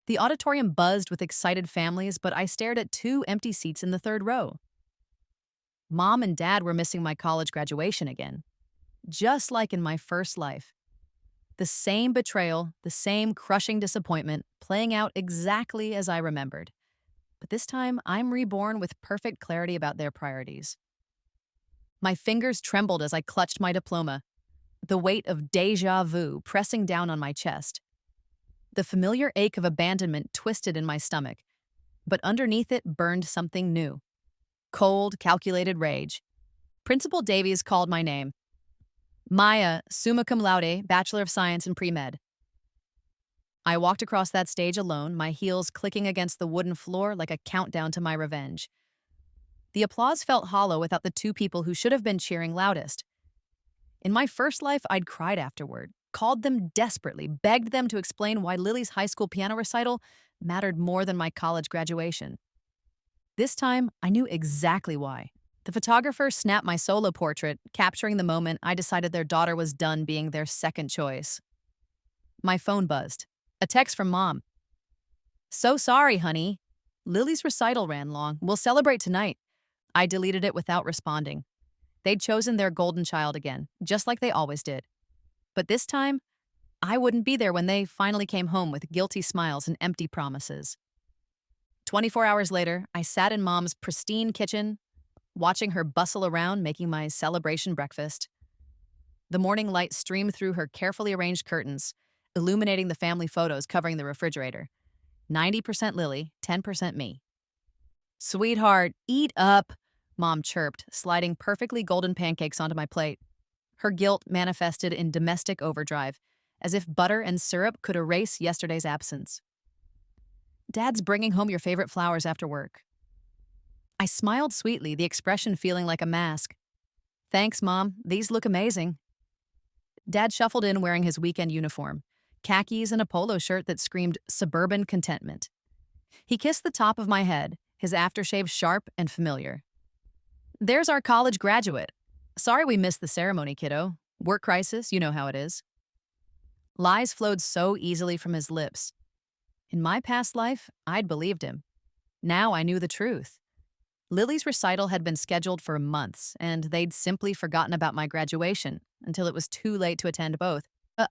The auditorium buzzed with excited families, but I stared at two empty seats in the third row. Mom and Dad were missing my college graduation again, just like in my first life. The same betrayal, the same crushing disappointment, playing out exactly as I remembered. But this time, I'm reborn with perfect clarity about their priorities. My fingers trembled as I clutched my diploma, the weight of deja vu pressing down on my chest. The familiar ache of abandonment twisted in my stomach, but underneath it burned something new. Cold, calculated rage. Principal Davies called my name. Maya, summa cum laude, Bachelor of Science in Pre-Med. I walked across that stage alone, my heels clicking against the wooden floor like a countdown to my revenge. The applause felt hollow without the two people who should have been cheering loudest. In my first life, I'd cried afterward, called them desperately, begged them to explain why Lily's high school piano recital mattered more than my college graduation. This time, I knew exactly why. The photographer snapped my solo portrait, capturing the moment I decided their daughter was done being their second choice. My phone buzzed. A text from Mom. "So sorry, honey. Lily's recital ran long. We'll celebrate tonight." I deleted it without responding. They'd chosen their golden child again, just like they always did. But this time, I wouldn't be there when they finally came home with guilty smiles and empty promises. 24 hours later, I sat in Mom's pristine kitchen, watching her bustle around making my celebration breakfast. The morning light streamed through her carefully arranged curtains, illuminating the family photos covering the refrigerator. 90% Lily, 10% me. "Sweetheart, eat up," Mom chirped, sliding perfectly golden pancakes onto my plate. Her guilt manifested in domestic overdrive, as if butter and syrup could erase yesterday's absence. "Dad's bringing home your favorite flowers after work." I smiled sweetly, the expression feeling like a mask. "Thanks, Mom. These look amazing." Dad shuffled in wearing his weekend uniform, khakis and a polo shirt that screamed suburban contentment. He kissed the top of my head, his aftershave sharp and familiar. "There's our college graduate. Sorry we missed the ceremony, kiddo. Work crisis, you know how it is." Lies flowed so easily from his lips. In my past life, I'd believed him. Now I knew the truth. Lily's recital had been scheduled for months, and they'd simply forgotten about my graduation until it was too late to attend both.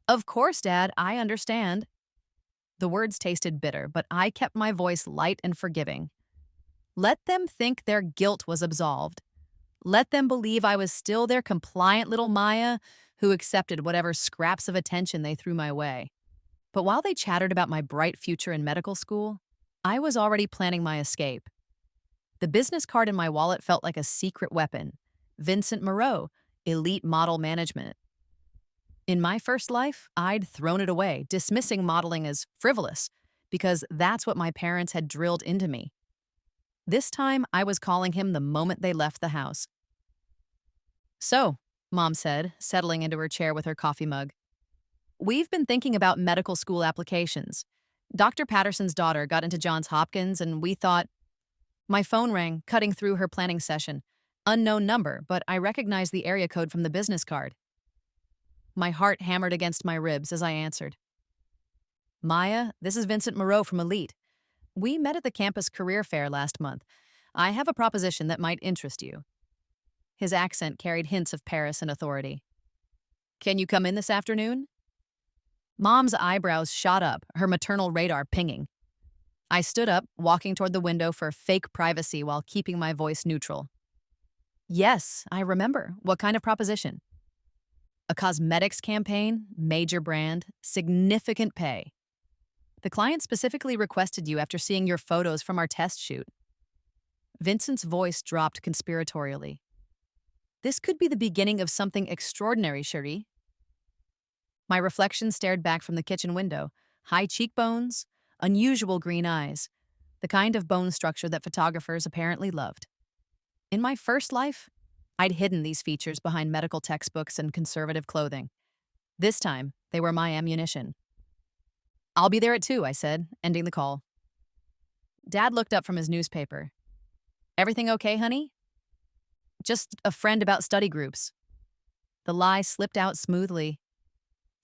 Of course, Dad, I understand." The words tasted bitter, but I kept my voice light and forgiving. Let them think their guilt was absolved. Let them believe I was still their compliant little Maya who accepted whatever scraps of attention they threw my way. But while they chattered about my bright future in medical school, I was already planning my escape. The business card in my wallet felt like a secret weapon. Vincent Moreau, elite model management. In my first life, I'd thrown it away, dismissing modeling as frivolous, because that's what my parents had drilled into me. This time, I was calling him the moment they left the house. "So," Mom said, settling into her chair with her coffee mug, "we've been thinking about medical school applications. Dr. Patterson's daughter got into Johns Hopkins, and we thought—" My phone rang, cutting through her planning session. Unknown number, but I recognized the area code from the business card. My heart hammered against my ribs as I answered. "Maya, this is Vincent Moreau from Elite. We met at the campus career fair last month. I have a proposition that might interest you." His accent carried hints of Paris and authority. "Can you come in this afternoon?" Mom's eyebrows shot up, her maternal radar pinging. I stood up, walking toward the window for fake privacy while keeping my voice neutral. "Yes, I remember. What kind of proposition?" "A cosmetics campaign, major brand, significant pay. The client specifically requested you after seeing your photos from our test shoot." Vincent's voice dropped conspiratorially. "This could be the beginning of something extraordinary, Cherie." My reflection stared back from the kitchen window. High cheekbones, unusual green eyes, the kind of bone structure that photographers apparently loved. In my first life, I'd hidden these features behind medical textbooks and conservative clothing. This time, they were my ammunition. "I'll be there at 2, I said, ending the call. Dad looked up from his newspaper. "Everything okay, honey?" "Just a friend about study groups." The lie slipped out smoothly.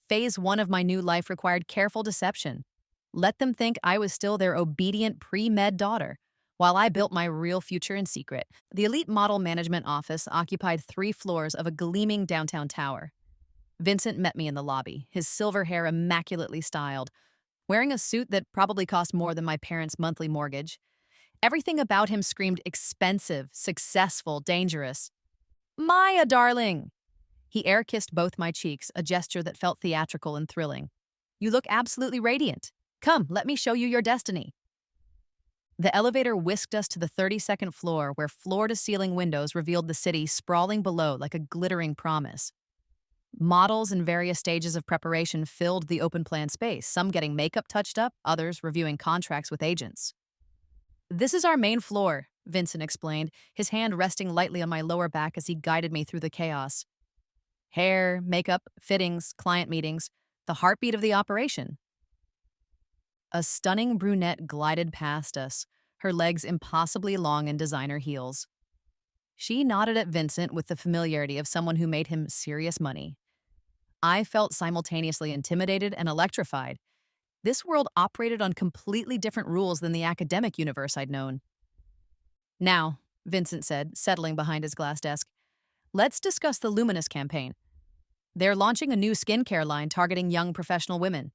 Phase 1 of my new life required careful deception. Let them think I was still their obedient pre-med daughter, while I built my real future in secret. The elite model management office occupied 3 floors of a gleaming downtown tower. Vincent met me in the lobby, his silver hair immaculately styled, wearing a suit that probably cost more than my parents' monthly mortgage. Everything about him screamed expensive, successful, dangerous. Maya, darling! He air-kissed both my cheeks, a gesture that felt theatrical and thrilling. You look absolutely radiant. Come, let me show you your destiny. The elevator whisked us to the 32nd floor, where floor-to-ceiling windows revealed the city sprawling below like a glittering promise. Models in various stages of preparation filled the open-plan space, some getting makeup touched up, others reviewing contracts with agents. This is our main floor, Vincent explained, his hand resting lightly on my lower back as he guided me through the chaos. Hair, makeup, fittings, client meetings, the heartbeat of the operation. A stunning brunette glided past us, her legs impossibly long in designer heels. She nodded at Vincent with the familiarity of someone who made him serious money. I felt simultaneously intimidated and electrified. This world operated on completely different rules than the academic universe I'd known. Now, Vincent said, settling behind his glass desk, let's discuss the Luminous campaign. They're launching a new skincare line targeting young professional women.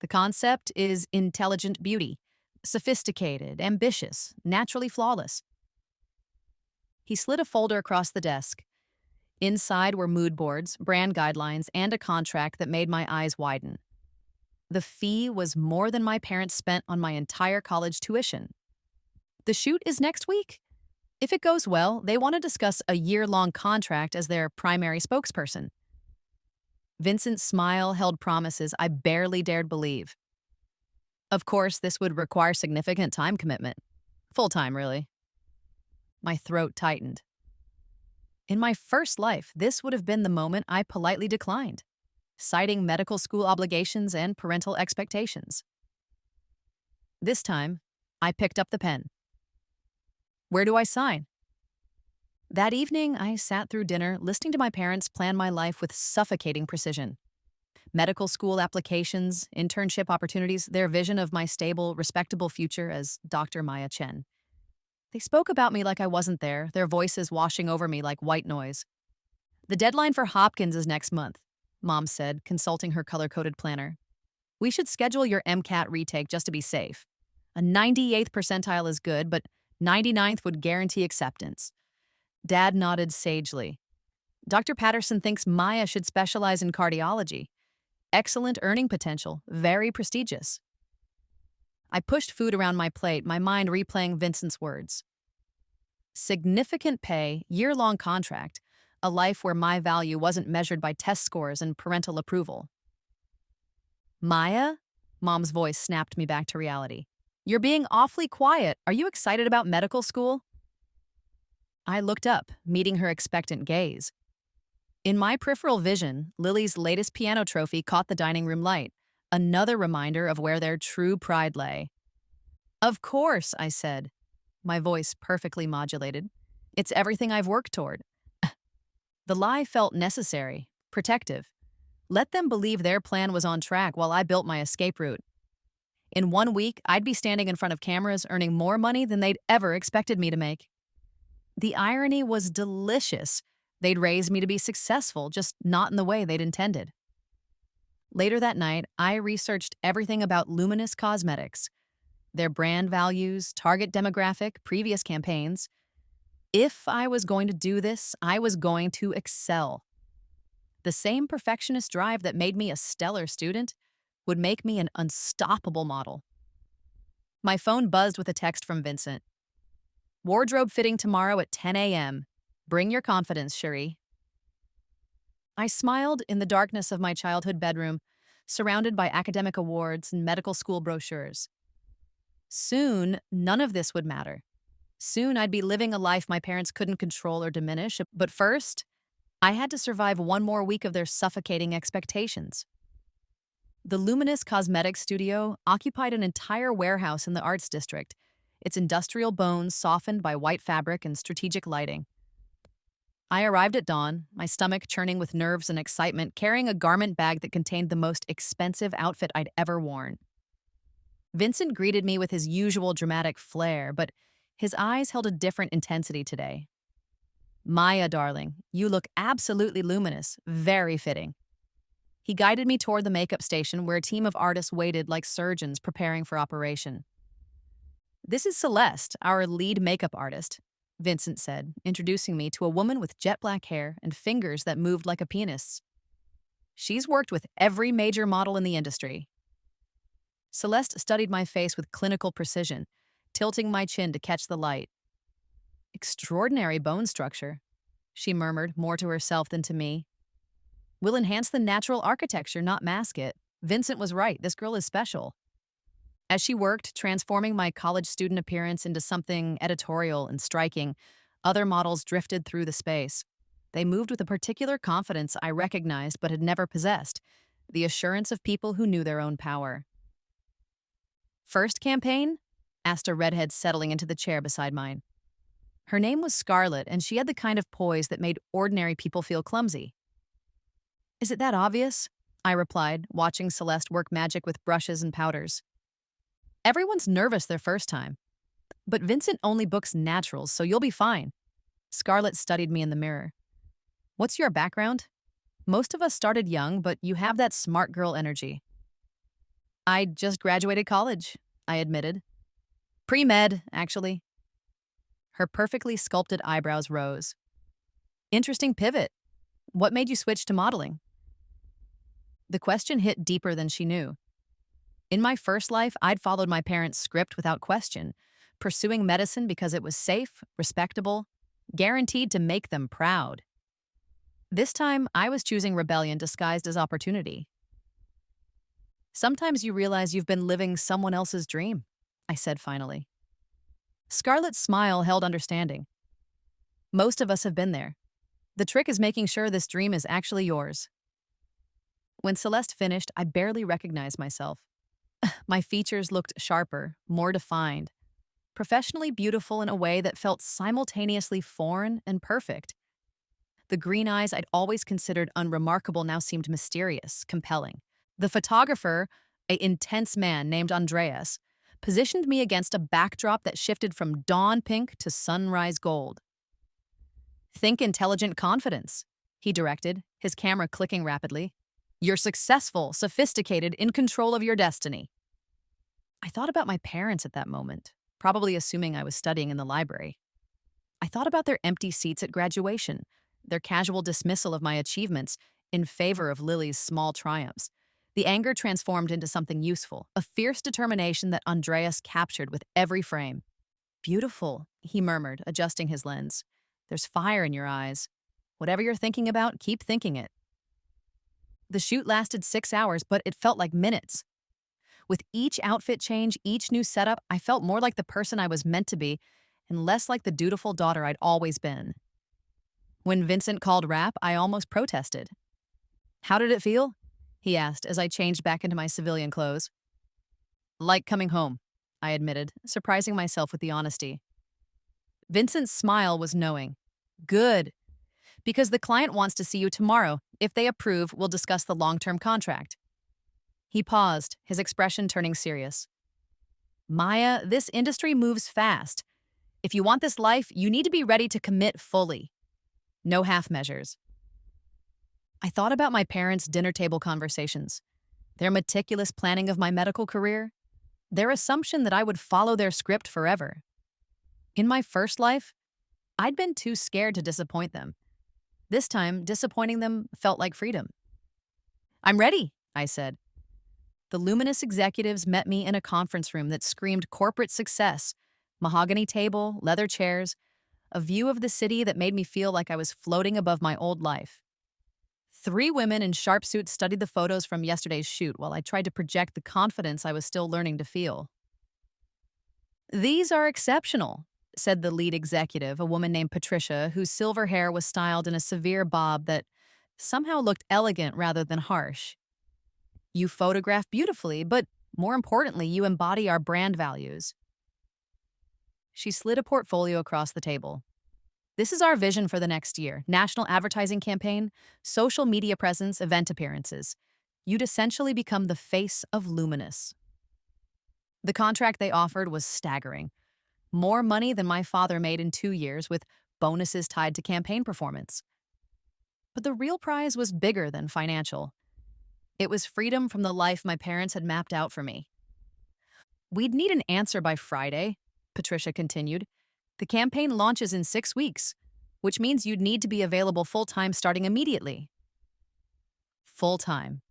The concept is intelligent beauty, sophisticated, ambitious, naturally flawless. He slid a folder across the desk. Inside were mood boards, brand guidelines, and a contract that made my eyes widen. The fee was more than my parents spent on my entire college tuition. The shoot is next week. If it goes well, they want to discuss a year-long contract as their primary spokesperson. Vincent's smile held promises I barely dared believe. Of course, this would require significant time commitment. Full-time, really. My throat tightened. In my first life, this would have been the moment I politely declined, citing medical school obligations and parental expectations. This time, I picked up the pen. Where do I sign? That evening, I sat through dinner, listening to my parents plan my life with suffocating precision. Medical school applications, internship opportunities, their vision of my stable, respectable future as Dr. Maya Chen. They spoke about me like I wasn't there, their voices washing over me like white noise. The deadline for Hopkins is next month, Mom said, consulting her color-coded planner. We should schedule your MCAT retake just to be safe. A 98th percentile is good, but 99th would guarantee acceptance. Dad nodded sagely. Dr. Patterson thinks Maya should specialize in cardiology. Excellent earning potential, very prestigious. I pushed food around my plate, my mind replaying Vincent's words. Significant pay, year-long contract, a life where my value wasn't measured by test scores and parental approval. Maya? Mom's voice snapped me back to reality. You're being awfully quiet. Are you excited about medical school? I looked up, meeting her expectant gaze. In my peripheral vision, Lily's latest piano trophy caught the dining room light, another reminder of where their true pride lay. Of course, I said, my voice perfectly modulated. It's everything I've worked toward. The lie felt necessary, protective. Let them believe their plan was on track while I built my escape route. In 1 week, I'd be standing in front of cameras earning more money than they'd ever expected me to make. The irony was delicious. They'd raised me to be successful, just not in the way they'd intended. Later that night, I researched everything about Luminous Cosmetics, their brand values, target demographic, previous campaigns. If I was going to do this, I was going to excel. The same perfectionist drive that made me a stellar student would make me an unstoppable model. My phone buzzed with a text from Vincent. Wardrobe fitting tomorrow at 10 a.m. Bring your confidence, Cherie. I smiled in the darkness of my childhood bedroom, surrounded by academic awards and medical school brochures. Soon, none of this would matter. Soon, I'd be living a life my parents couldn't control or diminish, but first, I had to survive 1 more week of their suffocating expectations. The Luminous Cosmetics studio occupied an entire warehouse in the Arts District, its industrial bones softened by white fabric and strategic lighting. I arrived at dawn, my stomach churning with nerves and excitement, carrying a garment bag that contained the most expensive outfit I'd ever worn. Vincent greeted me with his usual dramatic flair, but his eyes held a different intensity today. Maya, darling, you look absolutely luminous, very fitting. He guided me toward the makeup station where a team of artists waited like surgeons preparing for operation. This is Celeste, our lead makeup artist, Vincent said, introducing me to a woman with jet black hair and fingers that moved like a pianist's. She's worked with every major model in the industry. Celeste studied my face with clinical precision, tilting my chin to catch the light. Extraordinary bone structure, she murmured, more to herself than to me. We'll enhance the natural architecture, not mask it. Vincent was right, this girl is special. As she worked, transforming my college student appearance into something editorial and striking, other models drifted through the space. They moved with a particular confidence I recognized but had never possessed, the assurance of people who knew their own power. First campaign? Asked a redhead settling into the chair beside mine. Her name was Scarlett, and she had the kind of poise that made ordinary people feel clumsy. Is it that obvious? I replied, watching Celeste work magic with brushes and powders. Everyone's nervous their first time. But Vincent only books naturals, so you'll be fine. Scarlett studied me in the mirror. What's your background? Most of us started young, but you have that smart girl energy. I just graduated college, I admitted. Pre-med, actually. Her perfectly sculpted eyebrows rose. Interesting pivot. What made you switch to modeling? The question hit deeper than she knew. In my first life, I'd followed my parents' script without question, pursuing medicine because it was safe, respectable, guaranteed to make them proud. This time, I was choosing rebellion disguised as opportunity. Sometimes you realize you've been living someone else's dream, I said finally. Scarlett's smile held understanding. Most of us have been there. The trick is making sure this dream is actually yours. When Celeste finished, I barely recognized myself. My features looked sharper, more defined, professionally beautiful in a way that felt simultaneously foreign and perfect. The green eyes I'd always considered unremarkable now seemed mysterious, compelling. The photographer, an intense man named Andreas, positioned me against a backdrop that shifted from dawn pink to sunrise gold. Think intelligent confidence, he directed, his camera clicking rapidly. You're successful, sophisticated, in control of your destiny. I thought about my parents at that moment, probably assuming I was studying in the library. I thought about their empty seats at graduation, their casual dismissal of my achievements in favor of Lily's small triumphs. The anger transformed into something useful, a fierce determination that Andreas captured with every frame. Beautiful, he murmured, adjusting his lens. There's fire in your eyes. Whatever you're thinking about, keep thinking it. The shoot lasted 6 hours, but it felt like minutes. With each outfit change, each new setup, I felt more like the person I was meant to be and less like the dutiful daughter I'd always been. When Vincent called wrap, I almost protested. How did it feel? He asked as I changed back into my civilian clothes. Like coming home, I admitted, surprising myself with the honesty. Vincent's smile was knowing. Good. Because the client wants to see you tomorrow. If they approve, we'll discuss the long-term contract. He paused, his expression turning serious. Maya, this industry moves fast. If you want this life, you need to be ready to commit fully. No half measures. I thought about my parents' dinner table conversations, their meticulous planning of my medical career, their assumption that I would follow their script forever. In my first life, I'd been too scared to disappoint them. This time, disappointing them felt like freedom. I'm ready, I said. The luminous executives met me in a conference room that screamed corporate success, mahogany table, leather chairs, a view of the city that made me feel like I was floating above my old life. 3 women in sharp suits studied the photos from yesterday's shoot while I tried to project the confidence I was still learning to feel. These are exceptional, said the lead executive, a woman named Patricia, whose silver hair was styled in a severe bob that somehow looked elegant rather than harsh. You photograph beautifully, but more importantly, you embody our brand values. She slid a portfolio across the table. This is our vision for the next year: national advertising campaign, social media presence, event appearances. You'd essentially become the face of Luminous. The contract they offered was staggering. More money than my father made in 2 years, with bonuses tied to campaign performance. But the real prize was bigger than financial. It was freedom from the life my parents had mapped out for me. We'd need an answer by Friday, Patricia continued. The campaign launches in 6 weeks, which means you'd need to be available full-time starting immediately. Full-time.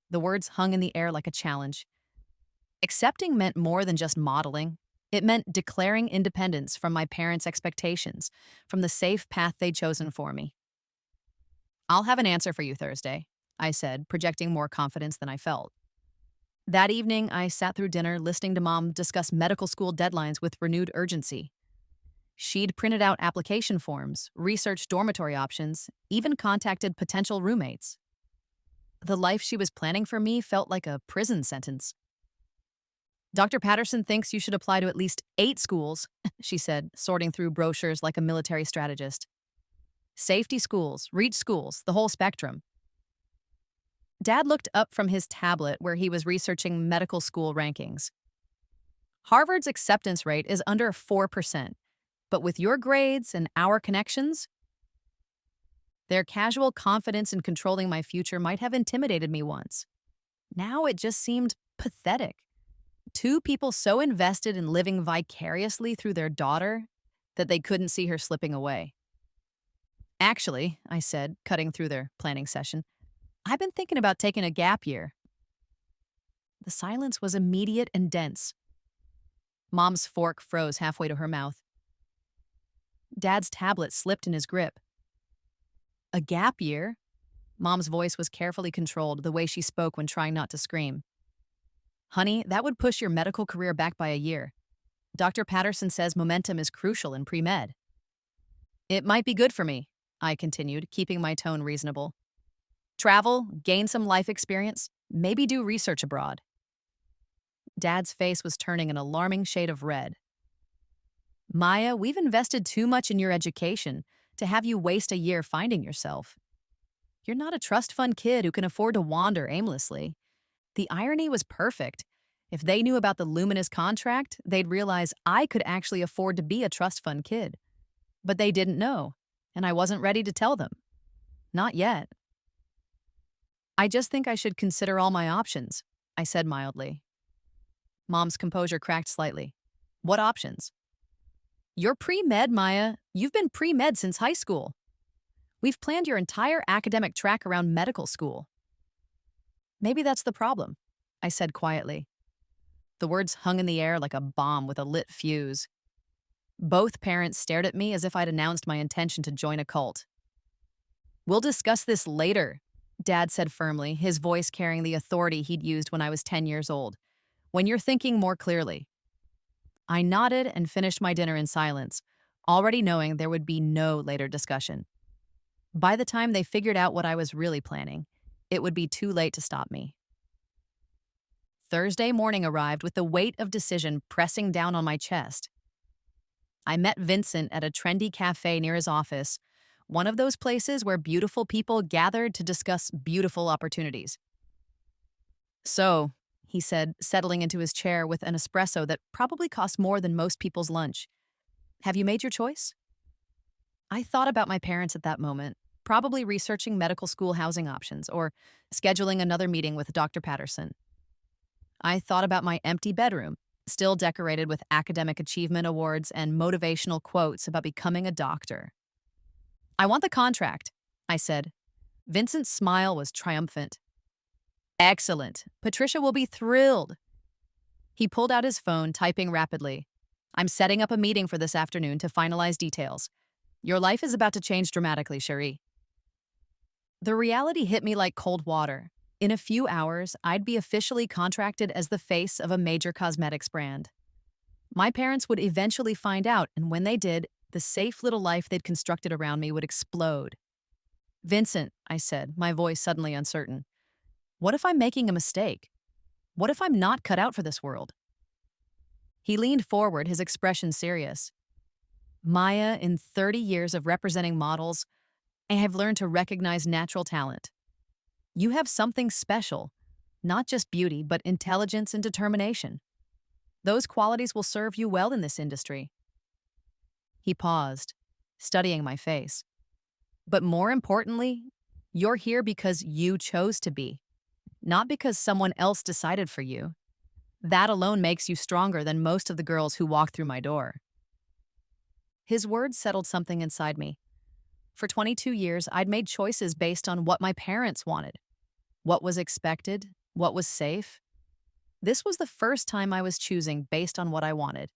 The words hung in the air like a challenge. Accepting meant more than just modeling. It meant declaring independence from my parents' expectations, from the safe path they'd chosen for me. I'll have an answer for you Thursday, I said, projecting more confidence than I felt. That evening, I sat through dinner listening to Mom discuss medical school deadlines with renewed urgency. She'd printed out application forms, researched dormitory options, even contacted potential roommates. The life she was planning for me felt like a prison sentence. Dr. Patterson thinks you should apply to at least 8 schools, she said, sorting through brochures like a military strategist. Safety schools, reach schools, the whole spectrum. Dad looked up from his tablet where he was researching medical school rankings. Harvard's acceptance rate is under 4%, but with your grades and our connections, their casual confidence in controlling my future might have intimidated me once. Now it just seemed pathetic. 2 people so invested in living vicariously through their daughter that they couldn't see her slipping away. Actually, I said, cutting through their planning session, I've been thinking about taking a gap year. The silence was immediate and dense. Mom's fork froze halfway to her mouth. Dad's tablet slipped in his grip. A gap year? Mom's voice was carefully controlled, the way she spoke when trying not to scream. Honey, that would push your medical career back by a year. Dr. Patterson says momentum is crucial in pre-med. It might be good for me, I continued, keeping my tone reasonable. Travel, gain some life experience, maybe do research abroad. Dad's face was turning an alarming shade of red. Maya, we've invested too much in your education to have you waste a year finding yourself. You're not a trust fund kid who can afford to wander aimlessly. The irony was perfect. If they knew about the luminous contract, they'd realize I could actually afford to be a trust fund kid. But they didn't know, and I wasn't ready to tell them. Not yet. I just think I should consider all my options, I said mildly. Mom's composure cracked slightly. What options? You're pre-med, Maya. You've been pre-med since high school. We've planned your entire academic track around medical school. Maybe that's the problem, I said quietly. The words hung in the air like a bomb with a lit fuse. Both parents stared at me as if I'd announced my intention to join a cult. We'll discuss this later, Dad said firmly, his voice carrying the authority he'd used when I was 10 years old. When you're thinking more clearly. I nodded and finished my dinner in silence, already knowing there would be no later discussion. By the time they figured out what I was really planning, it would be too late to stop me. Thursday morning arrived with the weight of decision pressing down on my chest. I met Vincent at a trendy cafe near his office, one of those places where beautiful people gathered to discuss beautiful opportunities. So, he said, settling into his chair with an espresso that probably cost more than most people's lunch. Have you made your choice? I thought about my parents at that moment, probably researching medical school housing options or scheduling another meeting with Dr. Patterson. I thought about my empty bedroom, still decorated with academic achievement awards and motivational quotes about becoming a doctor. I want the contract, I said. Vincent's smile was triumphant. Excellent. Patricia will be thrilled. He pulled out his phone, typing rapidly. I'm setting up a meeting for this afternoon to finalize details. Your life is about to change dramatically, Cherie. The reality hit me like cold water. In a few hours, I'd be officially contracted as the face of a major cosmetics brand. My parents would eventually find out, and when they did, the safe little life they'd constructed around me would explode. Vincent, I said, my voice suddenly uncertain. What if I'm making a mistake? What if I'm not cut out for this world? He leaned forward, his expression serious. Maya, in 30 years of representing models, I have learned to recognize natural talent. You have something special, Not just beauty, but intelligence and determination. Those qualities will serve you well in this industry. He paused, studying my face. But more importantly, you're here because you chose to be, not because someone else decided for you. That alone makes you stronger than most of the girls who walk through my door. His words settled something inside me. For 22 years, I'd made choices based on what my parents wanted, what was expected, what was safe. This was the first time I was choosing based on what I wanted.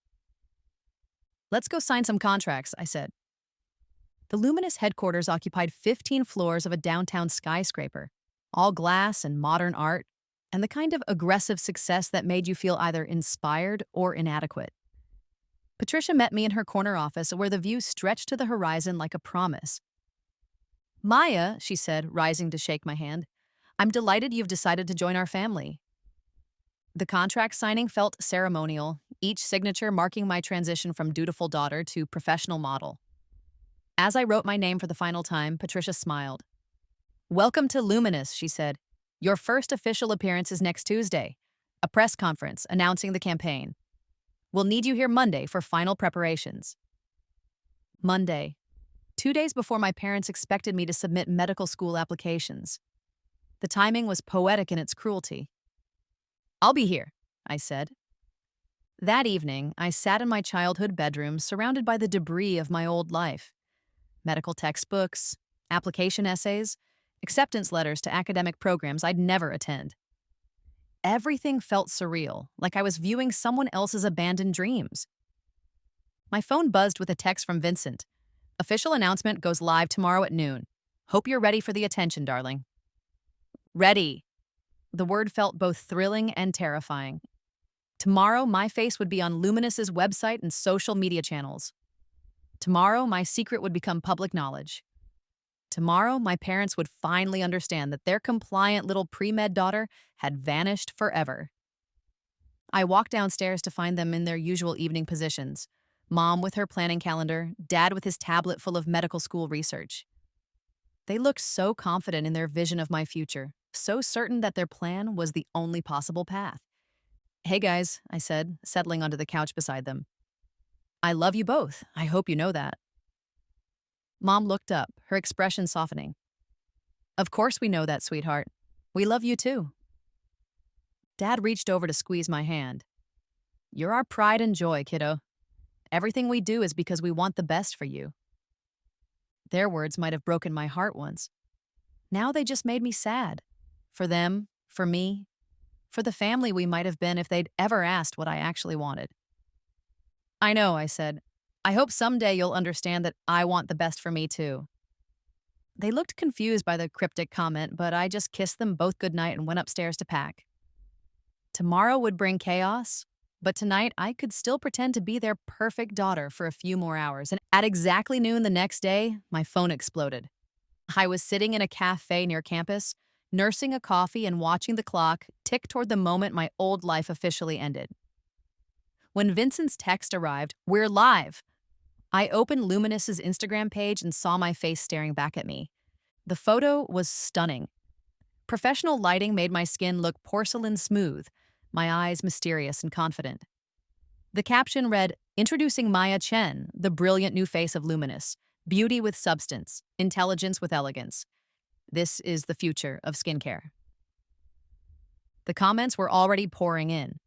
Let's go sign some contracts, I said. The Luminous headquarters occupied 15 floors of a downtown skyscraper, all glass and modern art, and the kind of aggressive success that made you feel either inspired or inadequate. Patricia met me in her corner office where the view stretched to the horizon like a promise. Maya, she said, rising to shake my hand, I'm delighted you've decided to join our family. The contract signing felt ceremonial, each signature marking my transition from dutiful daughter to professional model. As I wrote my name for the final time, Patricia smiled. Welcome to Luminous, she said. Your first official appearance is next Tuesday, a press conference announcing the campaign. We'll need you here Monday for final preparations. Monday, 2 days before my parents expected me to submit medical school applications. The timing was poetic in its cruelty. I'll be here, I said. That evening, I sat in my childhood bedroom surrounded by the debris of my old life. Medical textbooks, application essays, acceptance letters to academic programs I'd never attend. Everything felt surreal, like I was viewing someone else's abandoned dreams. My phone buzzed with a text from Vincent. Official announcement goes live tomorrow at noon. Hope you're ready for the attention, darling. Ready. The word felt both thrilling and terrifying. Tomorrow, my face would be on Luminous's website and social media channels. Tomorrow, my secret would become public knowledge. Tomorrow, my parents would finally understand that their compliant little pre-med daughter had vanished forever. I walked downstairs to find them in their usual evening positions. Mom with her planning calendar, Dad with his tablet full of medical school research. They looked so confident in their vision of my future, so certain that their plan was the only possible path. Hey guys, I said, settling onto the couch beside them. I love you both. I hope you know that. Mom looked up, her expression softening. Of course we know that, sweetheart. We love you too. Dad reached over to squeeze my hand. You're our pride and joy, kiddo. Everything we do is because we want the best for you. Their words might have broken my heart once. Now they just made me sad. For them, for me, for the family we might have been if they'd ever asked what I actually wanted. I know, I said. I hope someday you'll understand that I want the best for me too. They looked confused by the cryptic comment, but I just kissed them both goodnight and went upstairs to pack. Tomorrow would bring chaos, but tonight I could still pretend to be their perfect daughter for a few more hours. And at exactly noon the next day, my phone exploded. I was sitting in a cafe near campus, nursing a coffee and watching the clock tick toward the moment my old life officially ended. When Vincent's text arrived, "We're live," I opened Luminous's Instagram page and saw my face staring back at me. The photo was stunning. Professional lighting made my skin look porcelain smooth, my eyes mysterious and confident. The caption read, "Introducing Maya Chen, the brilliant new face of Luminous. Beauty with substance, intelligence with elegance. This is the future of skincare." The comments were already pouring in.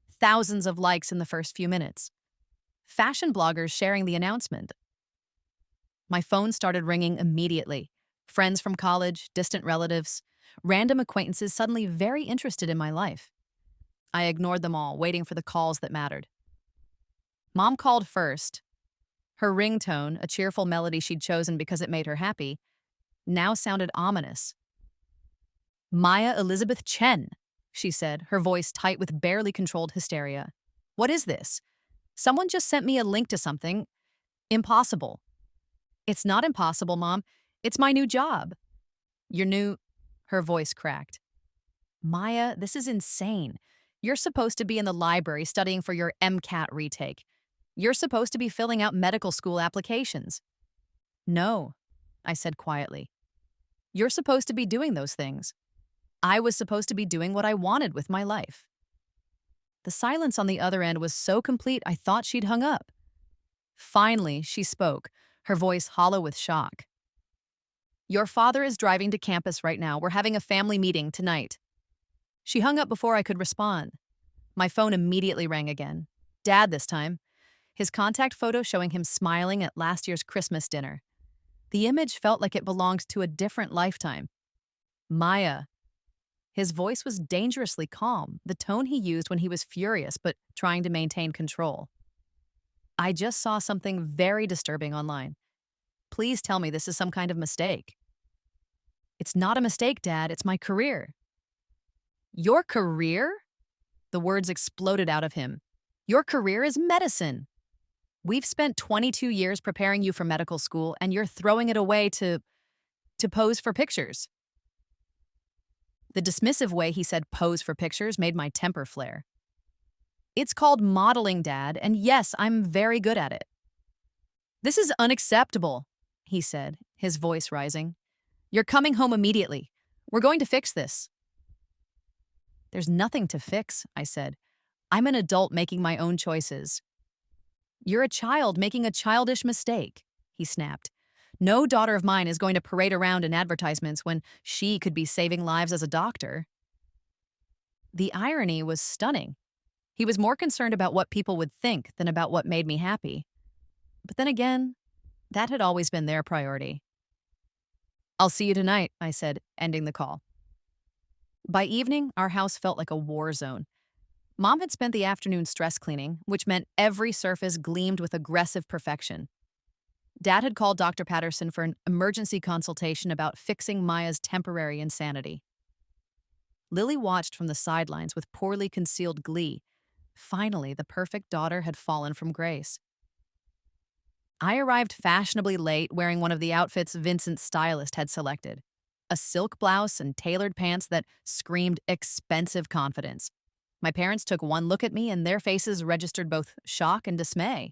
Thousands of likes in the first few minutes. Fashion bloggers sharing the announcement. My phone started ringing immediately. Friends from college, distant relatives, random acquaintances suddenly very interested in my life. I ignored them all, waiting for the calls that mattered. Mom called first. Her ringtone, a cheerful melody she'd chosen because it made her happy, now sounded ominous. "Maya Elizabeth Chen," she said, her voice tight with barely controlled hysteria. "What is this? Someone just sent me a link to something. Impossible." "It's not impossible, Mom. It's my new job." "Your new—" Her voice cracked. "Maya, this is insane. You're supposed to be in the library studying for your MCAT retake. You're supposed to be filling out medical school applications." "No," I said quietly. "You're supposed to be doing those things." I was supposed to be doing what I wanted with my life. The silence on the other end was so complete I thought she'd hung up. Finally, she spoke, her voice hollow with shock. Your father is driving to campus right now. We're having a family meeting tonight. She hung up before I could respond. My phone immediately rang again. Dad this time. His contact photo showing him smiling at last year's Christmas dinner. The image felt like it belonged to a different lifetime. Maya. His voice was dangerously calm, the tone he used when he was furious but trying to maintain control. I just saw something very disturbing online. Please tell me this is some kind of mistake. It's not a mistake, Dad. It's my career. Your career? The words exploded out of him. Your career is medicine. We've spent 22 years preparing you for medical school, and you're throwing it away to pose for pictures. The dismissive way he said pose for pictures made my temper flare. It's called modeling, Dad, and yes, I'm very good at it. This is unacceptable, he said, his voice rising. You're coming home immediately. We're going to fix this. There's nothing to fix, I said. I'm an adult making my own choices. You're a child making a childish mistake, he snapped. No daughter of mine is going to parade around in advertisements when she could be saving lives as a doctor. The irony was stunning. He was more concerned about what people would think than about what made me happy. But then again, that had always been their priority. I'll see you tonight, I said, ending the call. By evening, our house felt like a war zone. Mom had spent the afternoon stress cleaning, which meant every surface gleamed with aggressive perfection. Dad had called Dr. Patterson for an emergency consultation about fixing Maya's temporary insanity. Lily watched from the sidelines with poorly concealed glee. Finally, the perfect daughter had fallen from grace. I arrived fashionably late wearing one of the outfits Vincent's stylist had selected. A silk blouse and tailored pants that screamed expensive confidence. My parents took one look at me and their faces registered both shock and dismay.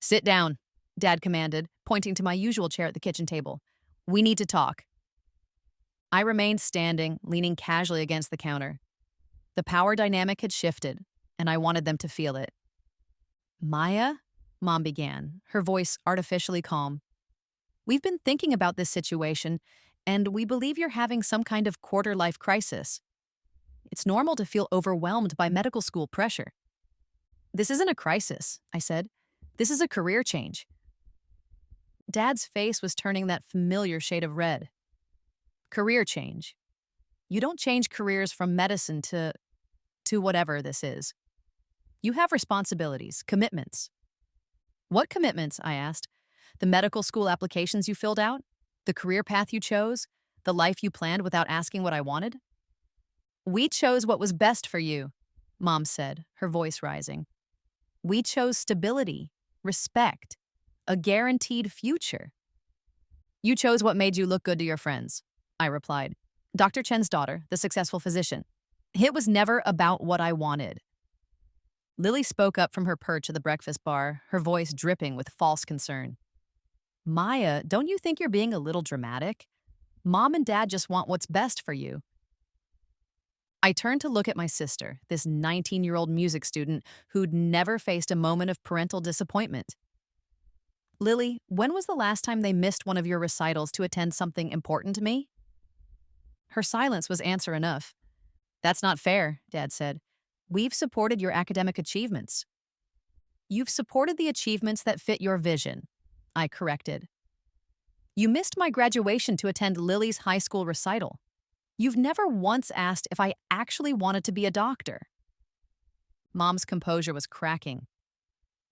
Sit down, Dad commanded, pointing to my usual chair at the kitchen table. We need to talk. I remained standing, leaning casually against the counter. The power dynamic had shifted, and I wanted them to feel it. Maya, Mom began, her voice artificially calm. We've been thinking about this situation, and we believe you're having some kind of quarter-life crisis. It's normal to feel overwhelmed by medical school pressure. This isn't a crisis, I said. This is a career change. Dad's face was turning that familiar shade of red. Career change. You don't change careers from medicine to whatever this is. You have responsibilities, commitments. What commitments? I asked. The medical school applications you filled out? The career path you chose? The life you planned without asking what I wanted? We chose what was best for you, Mom said, her voice rising. We chose stability, respect, a guaranteed future. You chose what made you look good to your friends, I replied. Dr. Chen's daughter, the successful physician. It was never about what I wanted. Lily spoke up from her perch at the breakfast bar, her voice dripping with false concern. Maya, don't you think you're being a little dramatic? Mom and Dad just want what's best for you. I turned to look at my sister, this 19-year-old music student who'd never faced a moment of parental disappointment. Lily, when was the last time they missed one of your recitals to attend something important to me? Her silence was answer enough. That's not fair, Dad said. We've supported your academic achievements. You've supported the achievements that fit your vision, I corrected. You missed my graduation to attend Lily's high school recital. You've never once asked if I actually wanted to be a doctor. Mom's composure was cracking.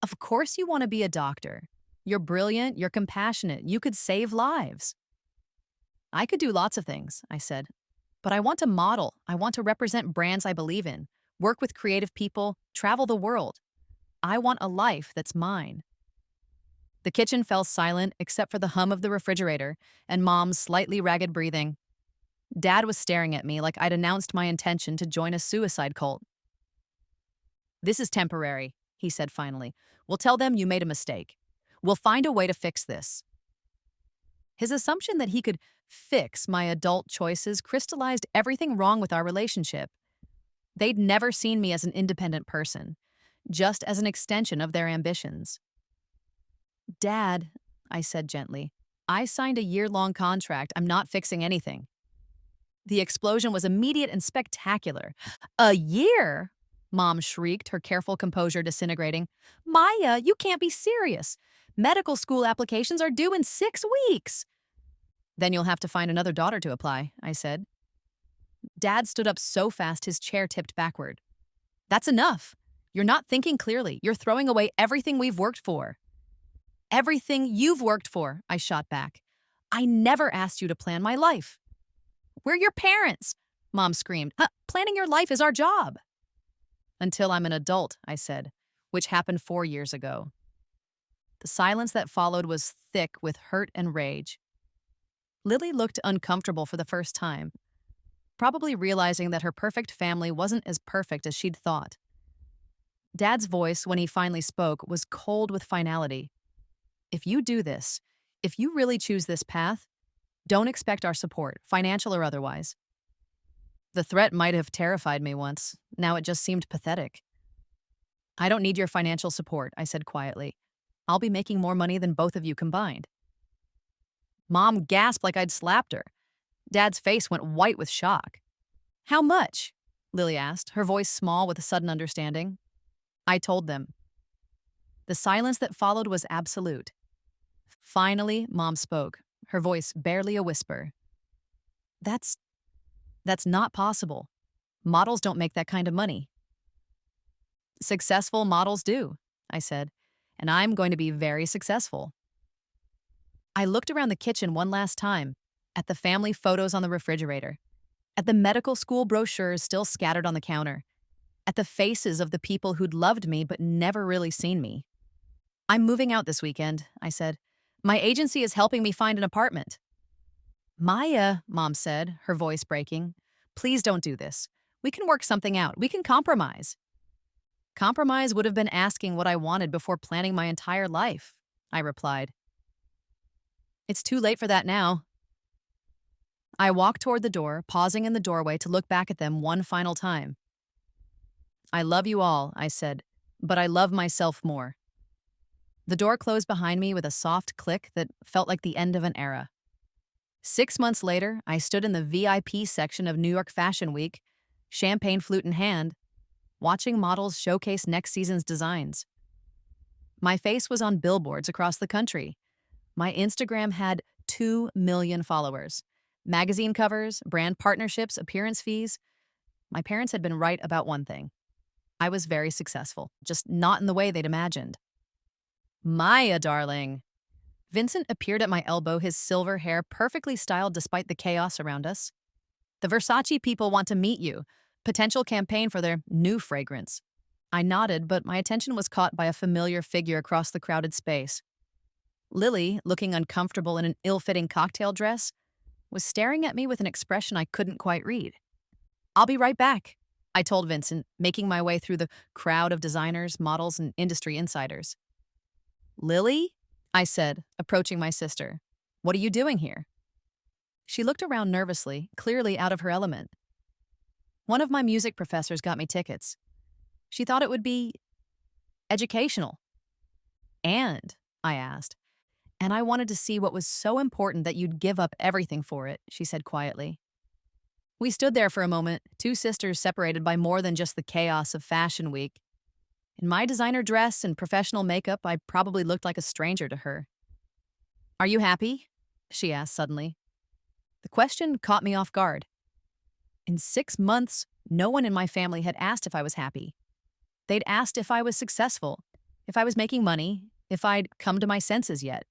Of course you want to be a doctor. You're brilliant, you're compassionate, you could save lives. I could do lots of things, I said. But I want to model, I want to represent brands I believe in, work with creative people, travel the world. I want a life that's mine. The kitchen fell silent except for the hum of the refrigerator and Mom's slightly ragged breathing. Dad was staring at me like I'd announced my intention to join a suicide cult. This is temporary, he said finally. We'll tell them you made a mistake. We'll find a way to fix this. His assumption that he could fix my adult choices crystallized everything wrong with our relationship. They'd never seen me as an independent person, just as an extension of their ambitions. Dad, I said gently, I signed a year-long contract. I'm not fixing anything. The explosion was immediate and spectacular. A year? Mom shrieked, her careful composure disintegrating. Maya, you can't be serious. Medical school applications are due in 6 weeks. Then you'll have to find another daughter to apply, I said. Dad stood up so fast his chair tipped backward. That's enough. You're not thinking clearly. You're throwing away everything we've worked for. Everything you've worked for, I shot back. I never asked you to plan my life. We're your parents, Mom screamed. Planning your life is our job. Until I'm an adult, I said, which happened 4 years ago. The silence that followed was thick with hurt and rage. Lily looked uncomfortable for the first time, probably realizing that her perfect family wasn't as perfect as she'd thought. Dad's voice, when he finally spoke, was cold with finality. If you do this, if you really choose this path, don't expect our support, financial or otherwise. The threat might have terrified me once. Now it just seemed pathetic. I don't need your financial support, I said quietly. I'll be making more money than both of you combined. Mom gasped like I'd slapped her. Dad's face went white with shock. How much? Lily asked, her voice small with a sudden understanding. I told them. The silence that followed was absolute. Finally, Mom spoke, her voice barely a whisper. That's not possible. Models don't make that kind of money. Successful models do, I said, and I'm going to be very successful. I looked around the kitchen one last time, at the family photos on the refrigerator, at the medical school brochures still scattered on the counter, at the faces of the people who'd loved me but never really seen me. I'm moving out this weekend, I said. My agency is helping me find an apartment. Maya, Mom said, her voice breaking, please don't do this. We can work something out. We can compromise. Compromise would have been asking what I wanted before planning my entire life, I replied. It's too late for that now. I walked toward the door, pausing in the doorway to look back at them one final time. I love you all, I said, but I love myself more. The door closed behind me with a soft click that felt like the end of an era. 6 months later, I stood in the VIP section of New York Fashion Week, champagne flute in hand, watching models showcase next season's designs. My face was on billboards across the country. My Instagram had 2 million followers. Magazine covers, brand partnerships, appearance fees. My parents had been right about one thing. I was very successful, just not in the way they'd imagined. Maya, darling. Vincent appeared at my elbow, his silver hair perfectly styled despite the chaos around us. The Versace people want to meet you. Potential campaign for their new fragrance. I nodded, but my attention was caught by a familiar figure across the crowded space. Lily, looking uncomfortable in an ill-fitting cocktail dress, was staring at me with an expression I couldn't quite read. I'll be right back, I told Vincent, making my way through the crowd of designers, models, and industry insiders. Lily? I said, approaching my sister. What are you doing here? She looked around nervously, clearly out of her element. One of my music professors got me tickets. She thought it would be educational. And, I asked, and I wanted to see what was so important that you'd give up everything for it, she said quietly. We stood there for a moment, two sisters separated by more than just the chaos of Fashion Week. In my designer dress and professional makeup, I probably looked like a stranger to her. Are you happy? She asked suddenly. The question caught me off guard. In 6 months, no one in my family had asked if I was happy. They'd asked if I was successful, if I was making money, if I'd come to my senses yet.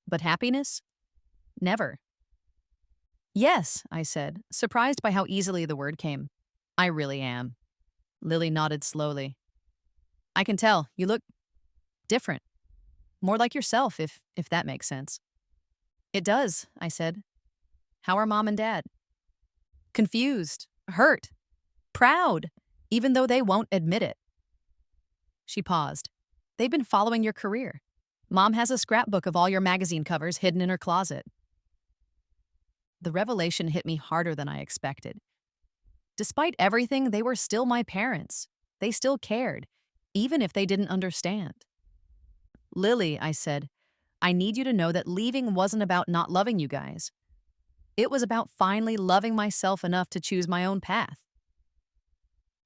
But happiness? Never. Yes, I said, surprised by how easily the word came. I really am. Lily nodded slowly. I can tell, you look different. More like yourself, if that makes sense. It does, I said. How are Mom and Dad? Confused, hurt, proud, even though they won't admit it. She paused. They've been following your career. Mom has a scrapbook of all your magazine covers hidden in her closet. The revelation hit me harder than I expected. Despite everything, they were still my parents. They still cared, even if they didn't understand. Lily, I said, I need you to know that leaving wasn't about not loving you guys. It was about finally loving myself enough to choose my own path.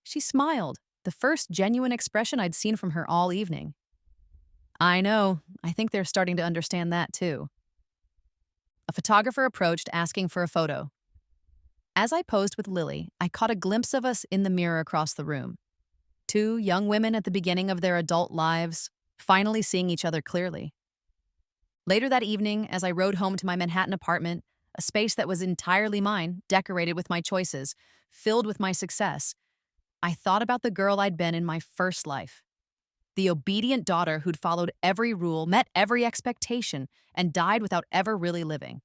She smiled, the first genuine expression I'd seen from her all evening. I know, I think they're starting to understand that too. A photographer approached asking for a photo. As I posed with Lily, I caught a glimpse of us in the mirror across the room. Two young women at the beginning of their adult lives, finally seeing each other clearly. Later that evening, as I rode home to my Manhattan apartment, a space that was entirely mine, decorated with my choices, filled with my success, I thought about the girl I'd been in my first life. The obedient daughter who'd followed every rule, met every expectation, and died without ever really living.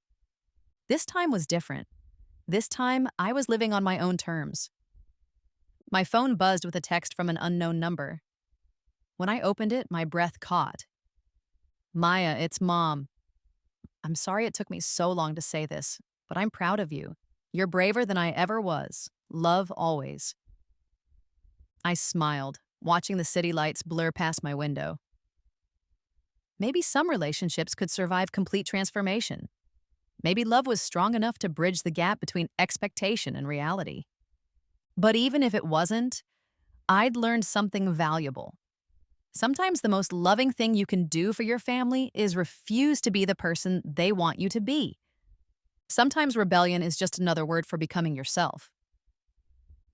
This time was different. This time, I was living on my own terms. My phone buzzed with a text from an unknown number. When I opened it, my breath caught. Maya, it's Mom. I'm sorry it took me so long to say this, but I'm proud of you. You're braver than I ever was. Love always. I smiled, watching the city lights blur past my window. Maybe some relationships could survive complete transformation. Maybe love was strong enough to bridge the gap between expectation and reality. But even if it wasn't, I'd learned something valuable. Sometimes the most loving thing you can do for your family is refuse to be the person they want you to be. Sometimes rebellion is just another word for becoming yourself.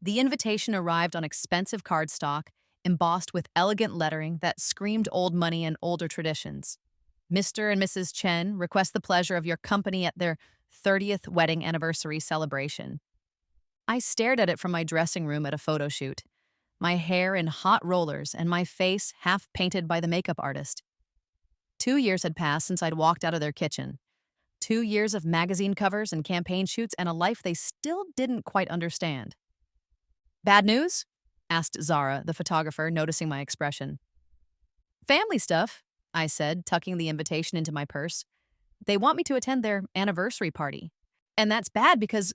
The invitation arrived on expensive cardstock, embossed with elegant lettering that screamed old money and older traditions. Mr. and Mrs. Chen request the pleasure of your company at their 30th wedding anniversary celebration. I stared at it from my dressing room at a photo shoot, my hair in hot rollers and my face half painted by the makeup artist. 2 years had passed since I'd walked out of their kitchen. 2 years of magazine covers and campaign shoots and a life they still didn't quite understand. Bad news? Asked Zara, the photographer, noticing my expression. Family stuff, I said, tucking the invitation into my purse. They want me to attend their anniversary party. And that's bad because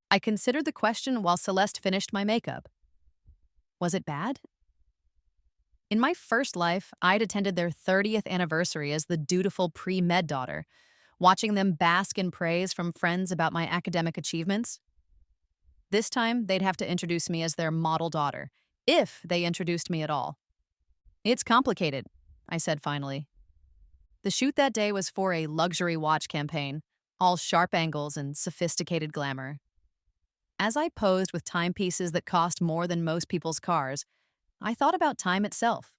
I considered the question while Celeste finished my makeup. Was it bad? In my first life, I'd attended their 30th anniversary as the dutiful pre-med daughter, watching them bask in praise from friends about my academic achievements. This time, they'd have to introduce me as their model daughter, if they introduced me at all. It's complicated, I said finally. The shoot that day was for a luxury watch campaign, all sharp angles and sophisticated glamour. As I posed with timepieces that cost more than most people's cars, I thought about time itself,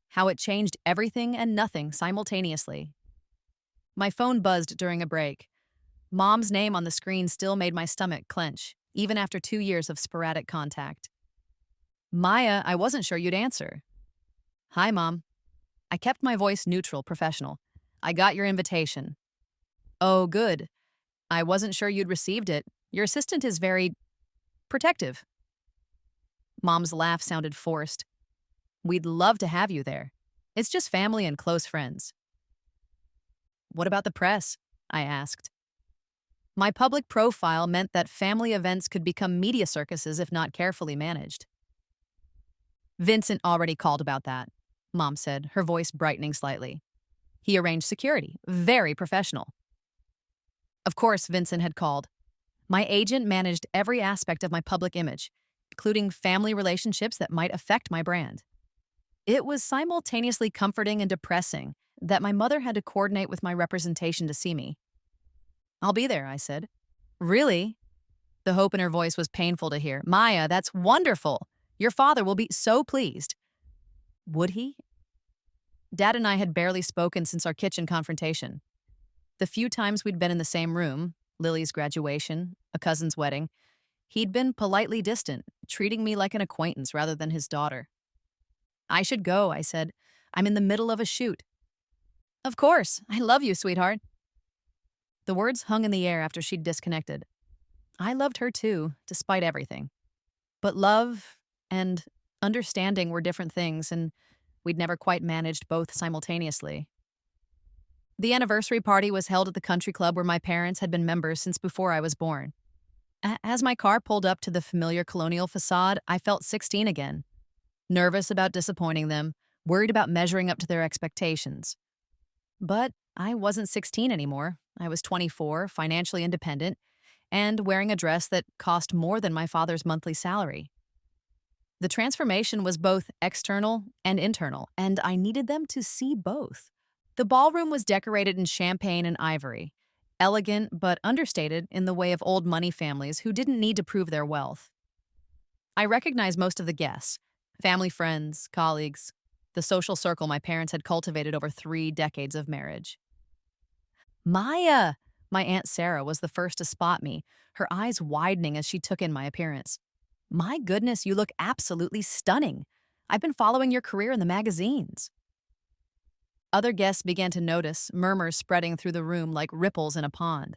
how it changed everything and nothing simultaneously. My phone buzzed during a break. Mom's name on the screen still made my stomach clench, even after 2 years of sporadic contact. Maya, I wasn't sure you'd answer. Hi, Mom. I kept my voice neutral, professional. I got your invitation. Oh, good. I wasn't sure you'd received it. Your assistant is very protective. Mom's laugh sounded forced. We'd love to have you there. It's just family and close friends. What about the press? I asked. My public profile meant that family events could become media circuses if not carefully managed. Vincent already called about that, Mom said, her voice brightening slightly. He arranged security. Very professional. Of course, Vincent had called. My agent managed every aspect of my public image, including family relationships that might affect my brand. It was simultaneously comforting and depressing that my mother had to coordinate with my representation to see me. I'll be there, I said. Really? The hope in her voice was painful to hear. Maya, that's wonderful. Your father will be so pleased. Would he? Dad and I had barely spoken since our kitchen confrontation. The few times we'd been in the same room, Lily's graduation, a cousin's wedding, he'd been politely distant, treating me like an acquaintance rather than his daughter. I should go, I said. I'm in the middle of a shoot. Of course. I love you, sweetheart. The words hung in the air after she'd disconnected. I loved her too, despite everything. But love and understanding were different things, and we'd never quite managed both simultaneously. The anniversary party was held at the country club where my parents had been members since before I was born. As my car pulled up to the familiar colonial facade, I felt 16 again, nervous about disappointing them, worried about measuring up to their expectations. But I wasn't 16 anymore. I was 24, financially independent, and wearing a dress that cost more than my father's monthly salary. The transformation was both external and internal, and I needed them to see both. The ballroom was decorated in champagne and ivory, elegant but understated in the way of old money families who didn't need to prove their wealth. I recognized most of the guests, family friends, colleagues, the social circle my parents had cultivated over 3 decades of marriage. Maya! My Aunt Sarah was the first to spot me, her eyes widening as she took in my appearance. My goodness, you look absolutely stunning. I've been following your career in the magazines. Other guests began to notice, murmurs spreading through the room like ripples in a pond.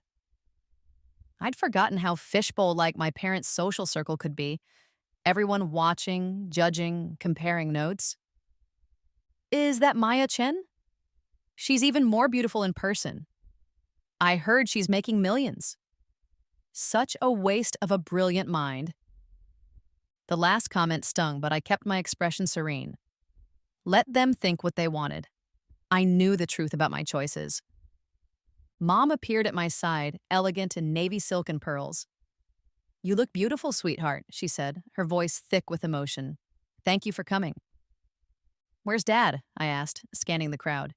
I'd forgotten how fishbowl-like my parents' social circle could be, everyone watching, judging, comparing notes. Is that Maya Chen? She's even more beautiful in person. I heard she's making millions. Such a waste of a brilliant mind. The last comment stung, but I kept my expression serene. Let them think what they wanted. I knew the truth about my choices. Mom appeared at my side, elegant in navy silk and pearls. You look beautiful, sweetheart, she said, her voice thick with emotion. Thank you for coming. Where's Dad? I asked, scanning the crowd.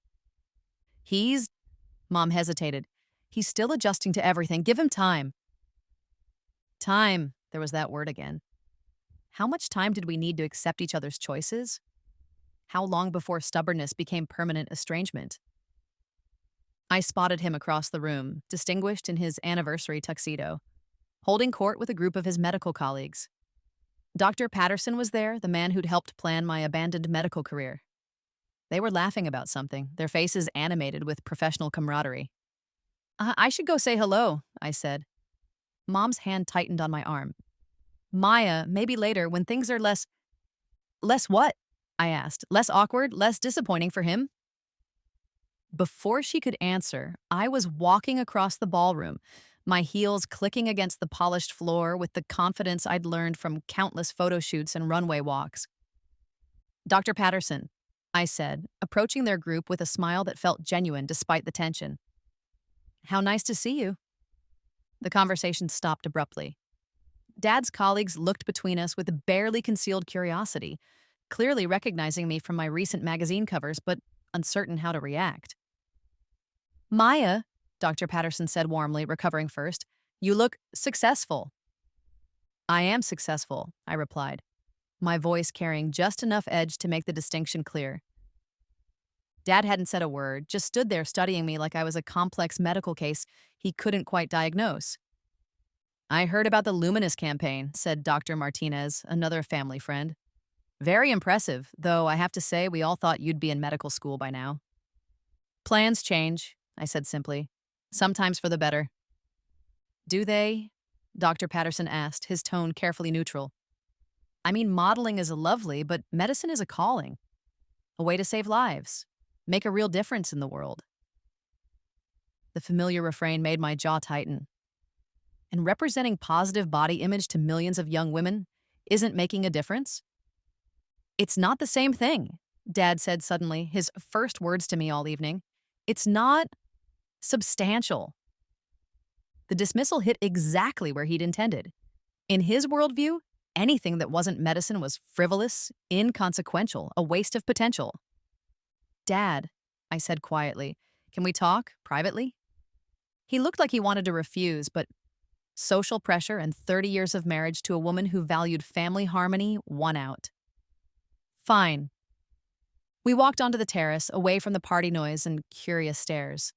Mom hesitated. He's still adjusting to everything. Give him time. Time, there was that word again. How much time did we need to accept each other's choices? How long before stubbornness became permanent estrangement? I spotted him across the room, distinguished in his anniversary tuxedo, holding court with a group of his medical colleagues. Dr. Patterson was there, the man who'd helped plan my abandoned medical career. They were laughing about something, their faces animated with professional camaraderie. I should go say hello, I said. Mom's hand tightened on my arm. Maya, maybe later, when things are less what? I asked. Less awkward, less disappointing for him? Before she could answer, I was walking across the ballroom, my heels clicking against the polished floor with the confidence I'd learned from countless photo shoots and runway walks. Dr. Patterson, I said, approaching their group with a smile that felt genuine despite the tension. How nice to see you. The conversation stopped abruptly. Dad's colleagues looked between us with barely concealed curiosity, clearly recognizing me from my recent magazine covers, but uncertain how to react. Maya, Dr. Patterson said warmly, recovering first, you look successful. I am successful, I replied, my voice carrying just enough edge to make the distinction clear. Dad hadn't said a word, just stood there studying me like I was a complex medical case he couldn't quite diagnose. I heard about the Luminous campaign, said Dr. Martinez, another family friend. Very impressive, though I have to say we all thought you'd be in medical school by now. Plans change, I said simply. Sometimes for the better. Do they? Dr. Patterson asked, his tone carefully neutral. I mean, modeling is lovely, but medicine is a calling. A way to save lives. Make a real difference in the world. The familiar refrain made my jaw tighten. And representing positive body image to millions of young women isn't making a difference? It's not the same thing, Dad said suddenly, his first words to me all evening. It's not substantial. The dismissal hit exactly where he'd intended. In his worldview, anything that wasn't medicine was frivolous, inconsequential, a waste of potential. Dad, I said quietly, can we talk privately? He looked like he wanted to refuse, but social pressure and 30 years of marriage to a woman who valued family harmony won out. Fine. We walked onto the terrace, away from the party noise and curious stares.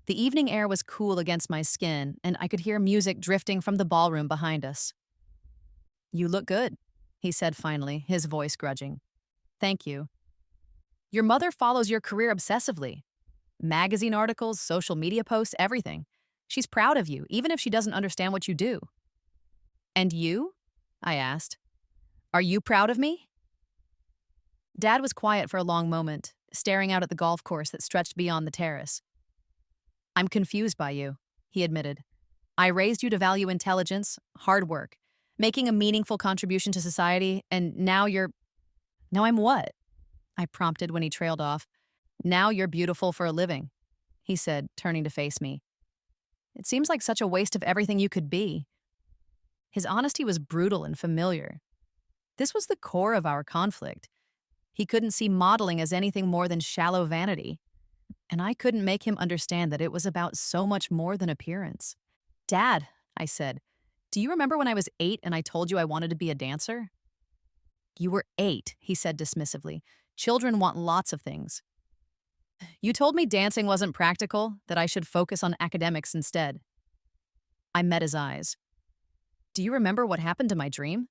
The evening air was cool against my skin, and I could hear music drifting from the ballroom behind us. You look good, he said finally, his voice grudging. Thank you. Your mother follows your career obsessively. Magazine articles, social media posts, everything. She's proud of you, even if she doesn't understand what you do. And you? I asked. Are you proud of me? Dad was quiet for a long moment, staring out at the golf course that stretched beyond the terrace. I'm confused by you, he admitted. I raised you to value intelligence, hard work, making a meaningful contribution to society, and now I'm what? I prompted when he trailed off. Now you're beautiful for a living, he said, turning to face me. It seems like such a waste of everything you could be. His honesty was brutal and familiar. This was the core of our conflict. He couldn't see modeling as anything more than shallow vanity, and I couldn't make him understand that it was about so much more than appearance. Dad, I said, do you remember when I was 8 and I told you I wanted to be a dancer? You were 8, he said dismissively. Children want lots of things. You told me dancing wasn't practical, that I should focus on academics instead. I met his eyes. Do you remember what happened to my dream?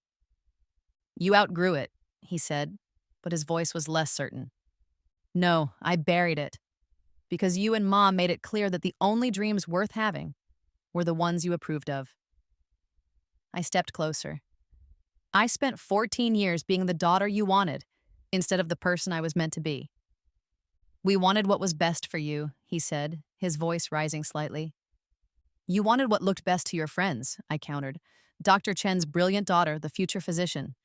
You outgrew it, he said, but his voice was less certain. No, I buried it. Because you and Mom made it clear that the only dreams worth having were the ones you approved of. I stepped closer. I spent 14 years being the daughter you wanted, instead of the person I was meant to be. We wanted what was best for you, he said, his voice rising slightly. You wanted what looked best to your friends, I countered. Dr. Chen's brilliant daughter, the future physician.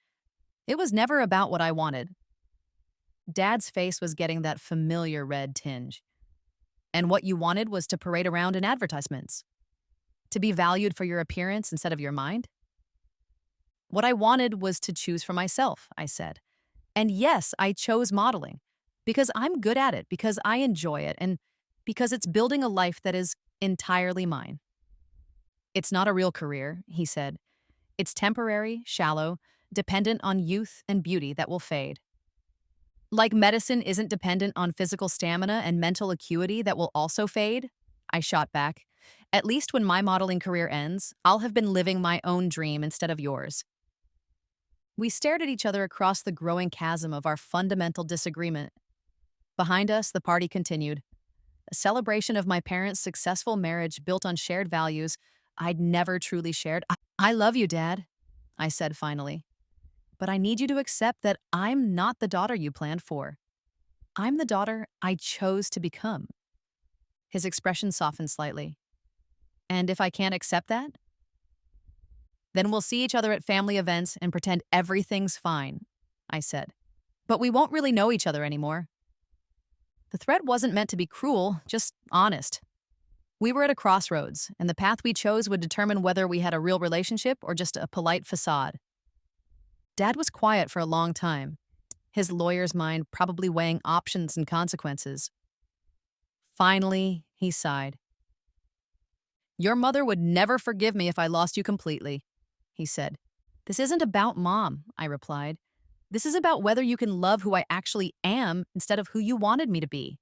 It was never about what I wanted. Dad's face was getting that familiar red tinge. And what you wanted was to parade around in advertisements. To be valued for your appearance instead of your mind? What I wanted was to choose for myself, I said. And yes, I chose modeling. Because I'm good at it, because I enjoy it, and because it's building a life that is entirely mine. It's not a real career, he said. It's temporary, shallow, dependent on youth and beauty that will fade. Like medicine isn't dependent on physical stamina and mental acuity that will also fade, I shot back. At least when my modeling career ends, I'll have been living my own dream instead of yours. We stared at each other across the growing chasm of our fundamental disagreement. Behind us, the party continued. A celebration of my parents' successful marriage built on shared values I'd never truly shared. I love you, Dad, I said finally. But I need you to accept that I'm not the daughter you planned for. I'm the daughter I chose to become. His expression softened slightly. And if I can't accept that? Then we'll see each other at family events and pretend everything's fine, I said. But we won't really know each other anymore. The threat wasn't meant to be cruel, just honest. We were at a crossroads, and the path we chose would determine whether we had a real relationship or just a polite facade. Dad was quiet for a long time, his lawyer's mind probably weighing options and consequences. Finally, he sighed. Your mother would never forgive me if I lost you completely, he said. This isn't about Mom, I replied. This is about whether you can love who I actually am instead of who you wanted me to be.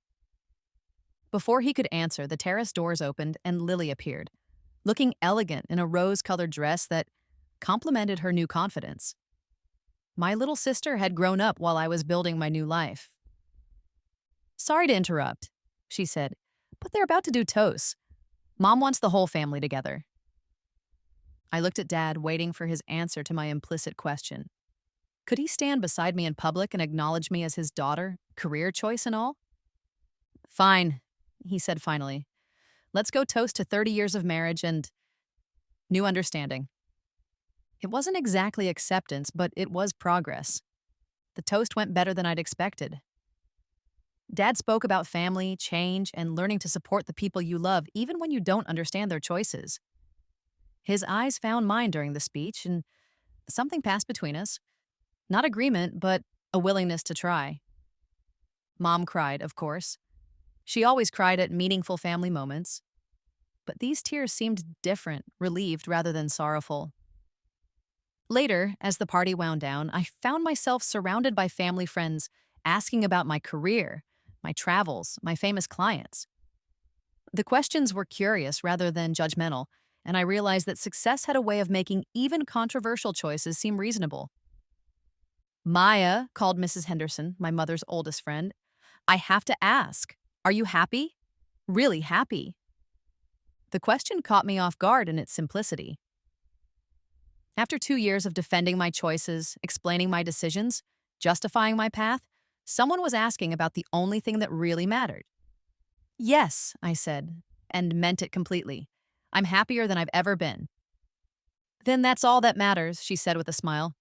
Before he could answer, the terrace doors opened and Lily appeared, looking elegant in a rose-colored dress that complemented her new confidence. My little sister had grown up while I was building my new life. Sorry to interrupt, she said, but they're about to do toasts. Mom wants the whole family together. I looked at Dad, waiting for his answer to my implicit question. Could he stand beside me in public and acknowledge me as his daughter, career choice and all? Fine, he said finally. Let's go toast to 30 years of marriage and new understanding. It wasn't exactly acceptance, but it was progress. The toast went better than I'd expected. Dad spoke about family, change, and learning to support the people you love even when you don't understand their choices. His eyes found mine during the speech, and something passed between us. Not agreement, but a willingness to try. Mom cried, of course. She always cried at meaningful family moments. But these tears seemed different, relieved rather than sorrowful. Later, as the party wound down, I found myself surrounded by family friends asking about my career, my travels, my famous clients. The questions were curious rather than judgmental, and I realized that success had a way of making even controversial choices seem reasonable. Maya, called Mrs. Henderson, my mother's oldest friend, I have to ask, are you happy? Really happy? The question caught me off guard in its simplicity. After 2 years of defending my choices, explaining my decisions, justifying my path, Someone was asking about the only thing that really mattered. Yes, I said, and meant it completely. I'm happier than I've ever been. Then that's all that matters, she said with a smile.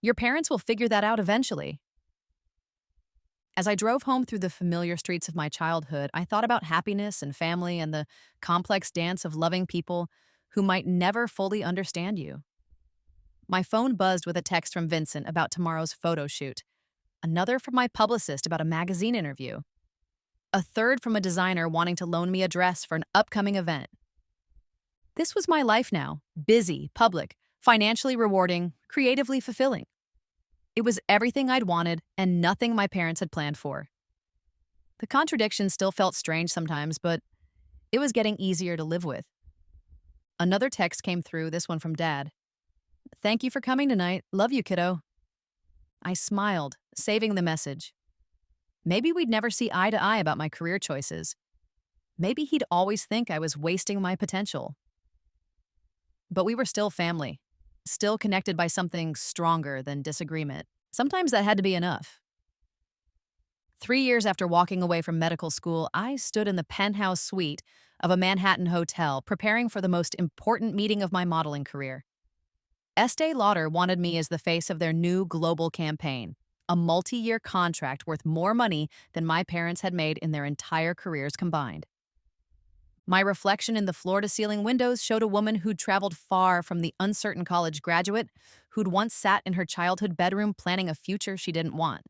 Your parents will figure that out eventually. As I drove home through the familiar streets of my childhood, I thought about happiness and family and the complex dance of loving people who might never fully understand you. My phone buzzed with a text from Vincent about tomorrow's photo shoot, another from my publicist about a magazine interview, a third from a designer wanting to loan me a dress for an upcoming event. This was my life now, busy, public, financially rewarding, creatively fulfilling. It was everything I'd wanted and nothing my parents had planned for. The contradiction still felt strange sometimes, but it was getting easier to live with. Another text came through, this one from Dad. Thank you for coming tonight. Love you, kiddo. I smiled, saving the message. Maybe we'd never see eye to eye about my career choices. Maybe he'd always think I was wasting my potential. But we were still family, still connected by something stronger than disagreement. Sometimes that had to be enough. 3 years after walking away from medical school, I stood in the penthouse suite of a Manhattan hotel preparing for the most important meeting of my modeling career. Estee Lauder wanted me as the face of their new global campaign, a multi-year contract worth more money than my parents had made in their entire careers combined. My reflection in the floor-to-ceiling windows showed a woman who'd traveled far from the uncertain college graduate who'd once sat in her childhood bedroom planning a future she didn't want.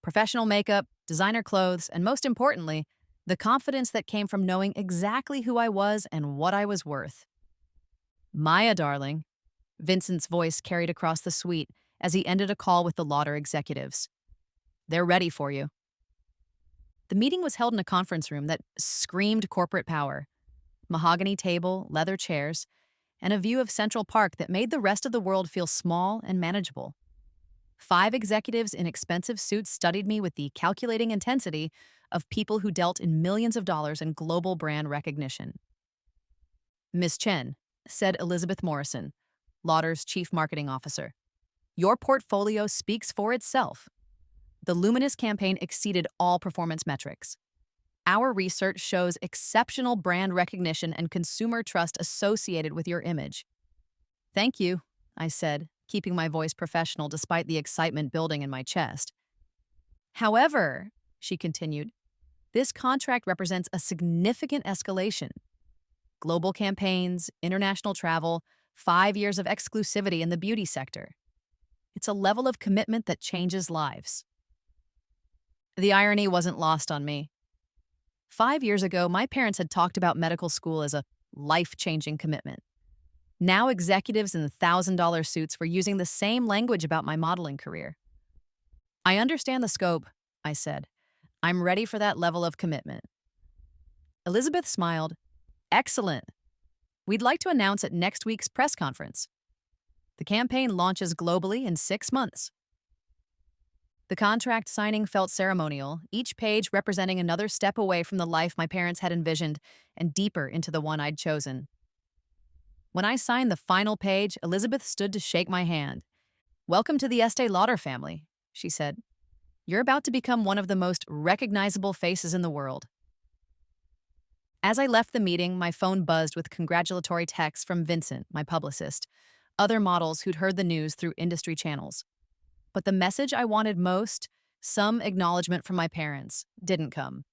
Professional makeup, designer clothes, and most importantly, the confidence that came from knowing exactly who I was and what I was worth. Maya, darling, Vincent's voice carried across the suite as he ended a call with the Lauder executives. They're ready for you. The meeting was held in a conference room that screamed corporate power. Mahogany table, leather chairs, and a view of Central Park that made the rest of the world feel small and manageable. 5 executives in expensive suits studied me with the calculating intensity of people who dealt in millions of dollars in global brand recognition. Miss Chen, said Elizabeth Morrison, Lauder's chief marketing officer, your portfolio speaks for itself. The Luminous campaign exceeded all performance metrics. Our research shows exceptional brand recognition and consumer trust associated with your image. Thank you, I said, keeping my voice professional despite the excitement building in my chest. However, she continued, this contract represents a significant escalation. Global campaigns, international travel, 5 years of exclusivity in the beauty sector. It's a level of commitment that changes lives. The irony wasn't lost on me. 5 years ago, my parents had talked about medical school as a life-changing commitment. Now executives in $1,000 suits were using the same language about my modeling career. I understand the scope, I said. I'm ready for that level of commitment. Elizabeth smiled. Excellent. We'd like to announce at next week's press conference. The campaign launches globally in 6 months. The contract signing felt ceremonial, each page representing another step away from the life my parents had envisioned and deeper into the one I'd chosen. When I signed the final page, Elizabeth stood to shake my hand. Welcome to the Estee Lauder family, she said. You're about to become one of the most recognizable faces in the world. As I left the meeting, my phone buzzed with congratulatory texts from Vincent, my publicist, other models who'd heard the news through industry channels. But the message I wanted most, some acknowledgement from my parents, didn't come.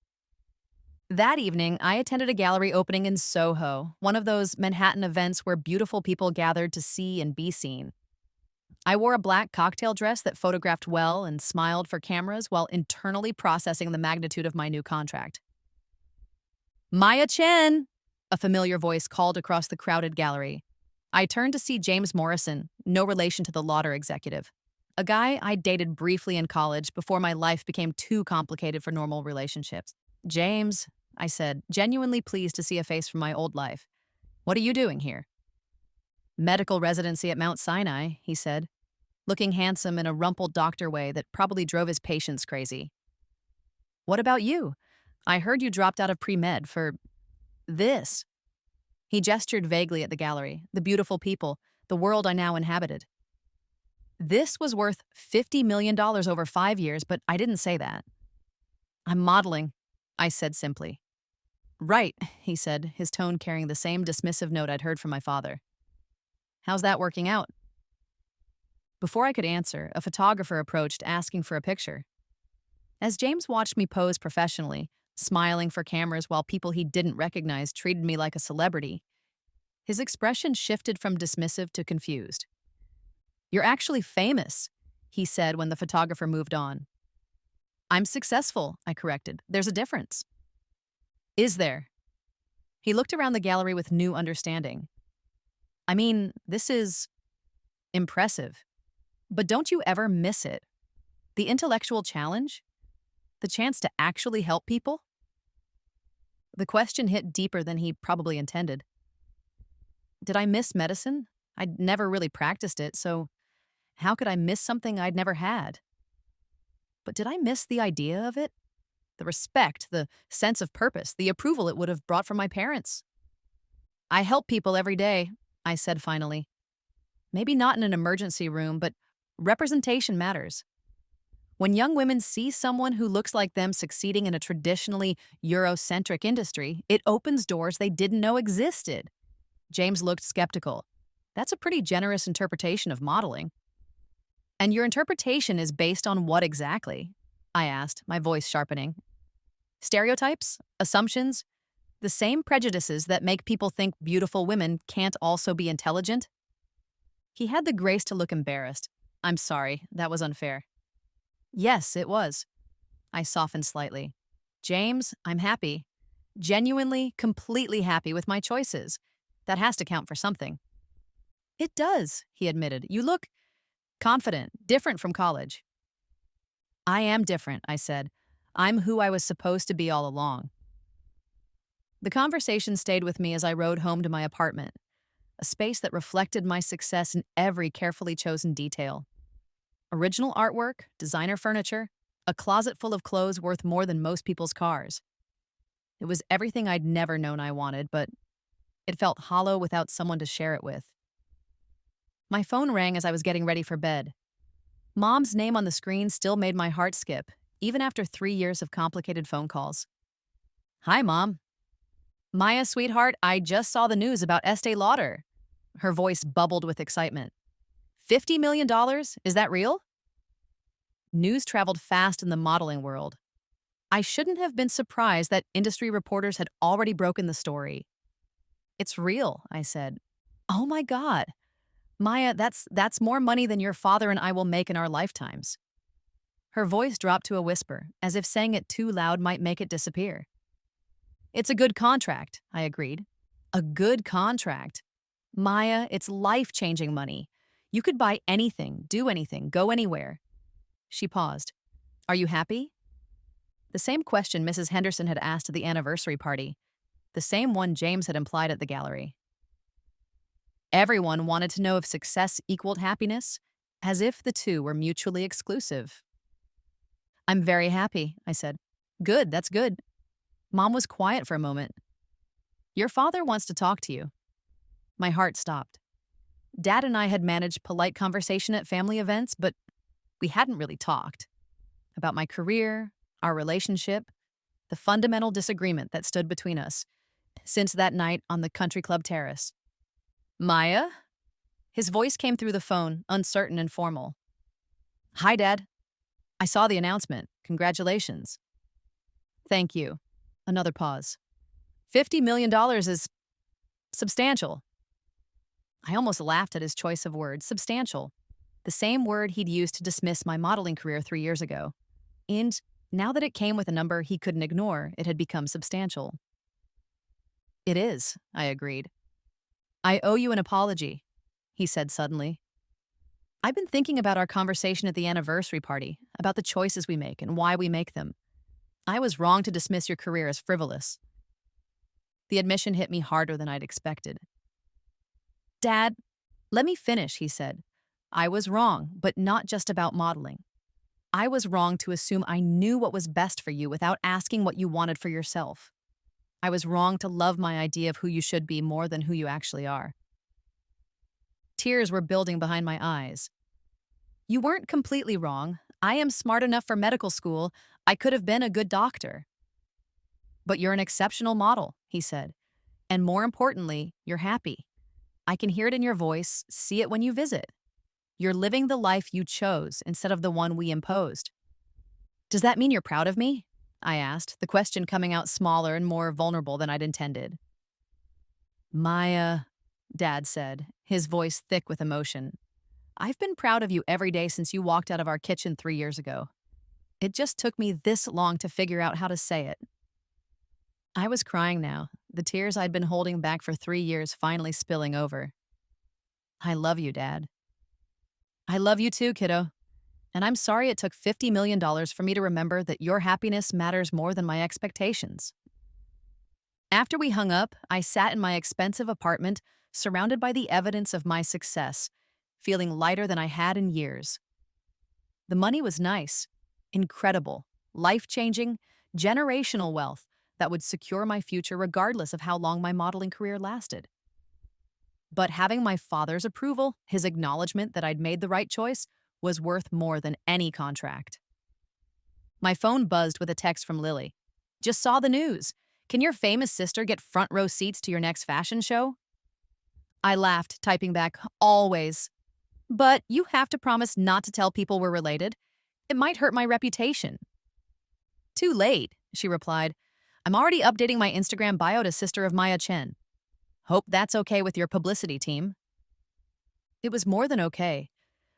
That evening, I attended a gallery opening in Soho, one of those Manhattan events where beautiful people gathered to see and be seen. I wore a black cocktail dress that photographed well and smiled for cameras while internally processing the magnitude of my new contract. Maya Chen, a familiar voice called across the crowded gallery. I turned to see James Morrison, no relation to the Lauder executive. A guy I dated briefly in college before my life became too complicated for normal relationships. James, I said, genuinely pleased to see a face from my old life. What are you doing here? Medical residency at Mount Sinai, he said, looking handsome in a rumpled doctor way that probably drove his patients crazy. What about you? I heard you dropped out of pre-med for this. He gestured vaguely at the gallery, the beautiful people, the world I now inhabited. This was worth $50 million over 5 years, but I didn't say that. I'm modeling, I said simply. Right, he said, his tone carrying the same dismissive note I'd heard from my father. How's that working out? Before I could answer, a photographer approached asking for a picture. As James watched me pose professionally, smiling for cameras while people he didn't recognize treated me like a celebrity, his expression shifted from dismissive to confused. You're actually famous, he said when the photographer moved on. I'm successful, I corrected. There's a difference. Is there? He looked around the gallery with new understanding. I mean, this is impressive. But don't you ever miss it? The intellectual challenge? The chance to actually help people? The question hit deeper than he probably intended. Did I miss medicine? I'd never really practiced it, so how could I miss something I'd never had? But did I miss the idea of it? The respect, the sense of purpose, the approval it would have brought from my parents? I help people every day, I said finally. Maybe not in an emergency room, but representation matters. When young women see someone who looks like them succeeding in a traditionally Eurocentric industry, it opens doors they didn't know existed. James looked skeptical. That's a pretty generous interpretation of modeling. And your interpretation is based on what exactly? I asked, my voice sharpening. Stereotypes? Assumptions? The same prejudices that make people think beautiful women can't also be intelligent? He had the grace to look embarrassed. I'm sorry, that was unfair. Yes, it was. I softened slightly. James, I'm happy. Genuinely, completely happy with my choices. That has to count for something. It does, he admitted. You look confident, different from college. I am different, I said. I'm who I was supposed to be all along. The conversation stayed with me as I rode home to my apartment, a space that reflected my success in every carefully chosen detail. Original artwork, designer furniture, a closet full of clothes worth more than most people's cars. It was everything I'd never known I wanted, but it felt hollow without someone to share it with. My phone rang as I was getting ready for bed. Mom's name on the screen still made my heart skip, even after 3 years of complicated phone calls. Hi, Mom. Maya, sweetheart, I just saw the news about Estee Lauder. Her voice bubbled with excitement. $50 million? Is that real? News traveled fast in the modeling world. I shouldn't have been surprised that industry reporters had already broken the story. It's real, I said. Oh my God. Maya, that's more money than your father and I will make in our lifetimes. Her voice dropped to a whisper, as if saying it too loud might make it disappear. It's a good contract, I agreed. A good contract. Maya, it's life-changing money. You could buy anything, do anything, go anywhere. She paused. Are you happy? The same question Mrs. Henderson had asked at the anniversary party. The same one James had implied at the gallery. Everyone wanted to know if success equaled happiness, as if the two were mutually exclusive. I'm very happy, I said. Good, that's good. Mom was quiet for a moment. Your father wants to talk to you. My heart stopped. Dad and I had managed polite conversation at family events, but we hadn't really talked. About my career, our relationship, the fundamental disagreement that stood between us since that night on the country club terrace. Maya? His voice came through the phone, uncertain and formal. Hi, Dad. I saw the announcement. Congratulations. Thank you. Another pause. $50 million is substantial. I almost laughed at his choice of words, substantial. The same word he'd used to dismiss my modeling career 3 years ago. And now that it came with a number he couldn't ignore, it had become substantial. It is, I agreed. I owe you an apology, he said suddenly. I've been thinking about our conversation at the anniversary party, about the choices we make and why we make them. I was wrong to dismiss your career as frivolous. The admission hit me harder than I'd expected. Dad, let me finish, he said. I was wrong, but not just about modeling. I was wrong to assume I knew what was best for you without asking what you wanted for yourself. I was wrong to love my idea of who you should be more than who you actually are. Tears were building behind my eyes. You weren't completely wrong. I am smart enough for medical school. I could have been a good doctor. But you're an exceptional model, he said. And more importantly, you're happy. I can hear it in your voice, see it when you visit. You're living the life you chose instead of the one we imposed. Does that mean you're proud of me? I asked, the question coming out smaller and more vulnerable than I'd intended. Maya, Dad said, his voice thick with emotion. I've been proud of you every day since you walked out of our kitchen 3 years ago. It just took me this long to figure out how to say it. I was crying now, the tears I'd been holding back for 3 years finally spilling over. I love you, Dad. I love you too, kiddo. And I'm sorry it took $50 million for me to remember that your happiness matters more than my expectations. After we hung up, I sat in my expensive apartment, surrounded by the evidence of my success, feeling lighter than I had in years. The money was nice, incredible, life-changing, generational wealth that would secure my future regardless of how long my modeling career lasted. But having my father's approval, his acknowledgement that I'd made the right choice, was worth more than any contract. My phone buzzed with a text from Lily. Just saw the news. Can your famous sister get front row seats to your next fashion show? I laughed, typing back, always. But you have to promise not to tell people we're related. It might hurt my reputation. Too late, she replied. I'm already updating my Instagram bio to Sister of Maya Chen. Hope that's okay with your publicity team. It was more than okay.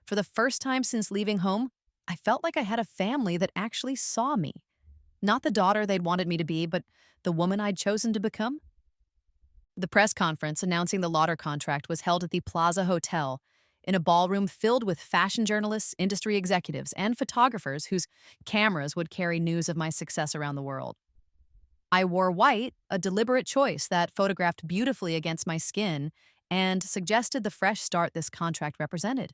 For the first time since leaving home, I felt like I had a family that actually saw me. Not the daughter they'd wanted me to be, but the woman I'd chosen to become. The press conference announcing the Lauder contract was held at the Plaza Hotel, in a ballroom filled with fashion journalists, industry executives, and photographers whose cameras would carry news of my success around the world. I wore white, a deliberate choice that photographed beautifully against my skin and suggested the fresh start this contract represented.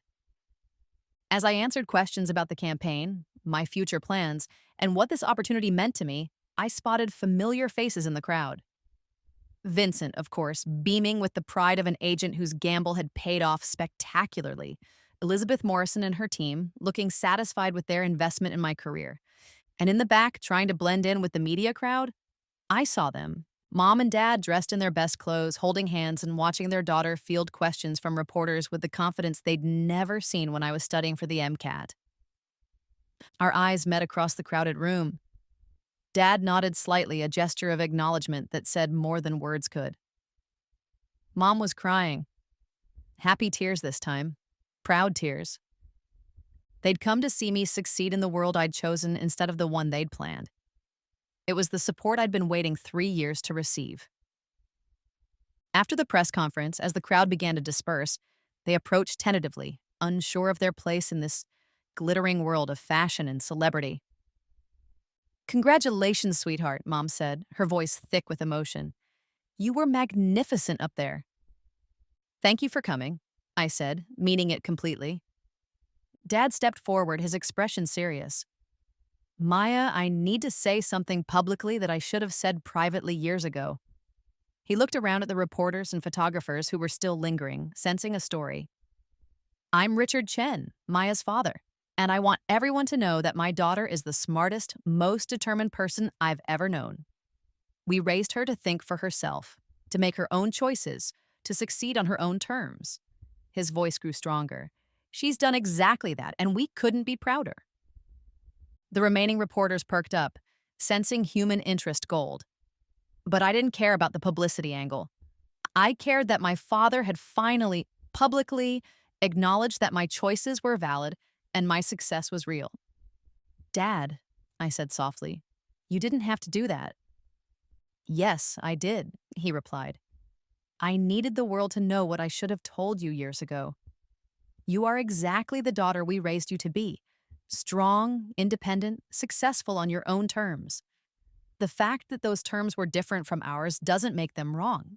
As I answered questions about the campaign, my future plans, and what this opportunity meant to me, I spotted familiar faces in the crowd. Vincent, of course, beaming with the pride of an agent whose gamble had paid off spectacularly. Elizabeth Morrison and her team, looking satisfied with their investment in my career. And in the back, trying to blend in with the media crowd, I saw them. Mom and Dad dressed in their best clothes, holding hands and watching their daughter field questions from reporters with the confidence they'd never seen when I was studying for the MCAT. Our eyes met across the crowded room. Dad nodded slightly, a gesture of acknowledgement that said more than words could. Mom was crying. Happy tears this time. Proud tears. They'd come to see me succeed in the world I'd chosen instead of the one they'd planned. It was the support I'd been waiting 3 years to receive. After the press conference, as the crowd began to disperse, they approached tentatively, unsure of their place in this glittering world of fashion and celebrity. Congratulations, sweetheart, Mom said, her voice thick with emotion. You were magnificent up there. Thank you for coming, I said, meaning it completely. Dad stepped forward, his expression serious. Maya, I need to say something publicly that I should have said privately years ago. He looked around at the reporters and photographers who were still lingering, sensing a story. I'm Richard Chen, Maya's father, and I want everyone to know that my daughter is the smartest, most determined person I've ever known. We raised her to think for herself, to make her own choices, to succeed on her own terms. His voice grew stronger. She's done exactly that, and we couldn't be prouder. The remaining reporters perked up, sensing human interest gold. But I didn't care about the publicity angle. I cared that my father had finally, publicly, acknowledged that my choices were valid and my success was real. Dad, I said softly, you didn't have to do that. Yes, I did, he replied. I needed the world to know what I should have told you years ago. You are exactly the daughter we raised you to be. Strong, independent, successful on your own terms. The fact that those terms were different from ours doesn't make them wrong.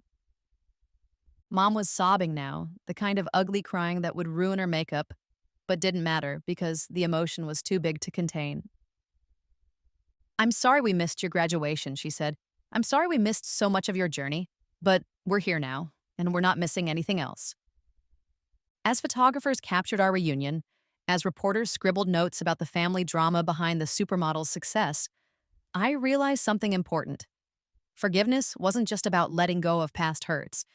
Mom was sobbing now, the kind of ugly crying that would ruin her makeup, but didn't matter because the emotion was too big to contain. I'm sorry we missed your graduation, she said. I'm sorry we missed so much of your journey, but we're here now, and we're not missing anything else. As photographers captured our reunion, As reporters scribbled notes about the family drama behind the supermodel's success, I realized something important. Forgiveness wasn't just about letting go of past hurts.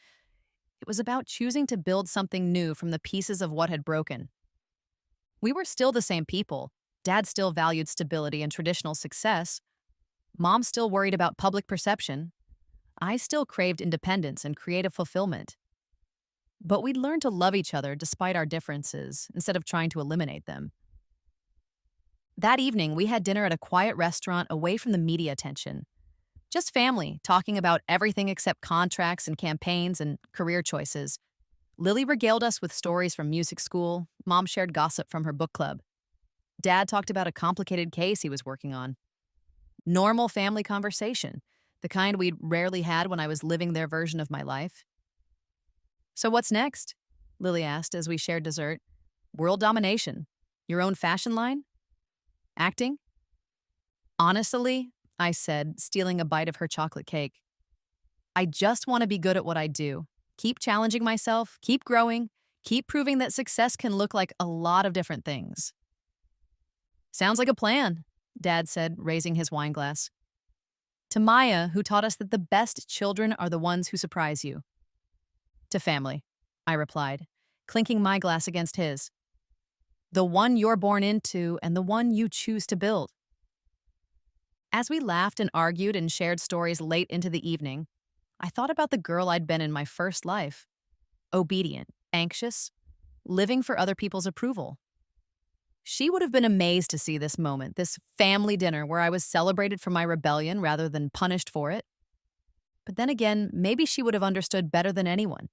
It was about choosing to build something new from the pieces of what had broken. We were still the same people. Dad still valued stability and traditional success. Mom still worried about public perception. I still craved independence and creative fulfillment. But we'd learned to love each other despite our differences instead of trying to eliminate them. That evening, we had dinner at a quiet restaurant away from the media attention. Just family, talking about everything except contracts and campaigns and career choices. Lily regaled us with stories from music school. Mom shared gossip from her book club. Dad talked about a complicated case he was working on. Normal family conversation, the kind we'd rarely had when I was living their version of my life. "So what's next?" Lily asked as we shared dessert. "World domination? Your own fashion line? Acting?" "Honestly," I said, stealing a bite of her chocolate cake, "I just want to be good at what I do. Keep challenging myself, keep growing, keep proving that success can look like a lot of different things." "Sounds like a plan," Dad said, raising his wine glass. "To Maya, who taught us that the best children are the ones who surprise you." "To family," I replied, clinking my glass against his. "The one you're born into and the one you choose to build." As we laughed and argued and shared stories late into the evening, I thought about the girl I'd been in my first life. Obedient, anxious, living for other people's approval. She would have been amazed to see this moment, this family dinner where I was celebrated for my rebellion rather than punished for it. But then again, maybe she would have understood better than anyone.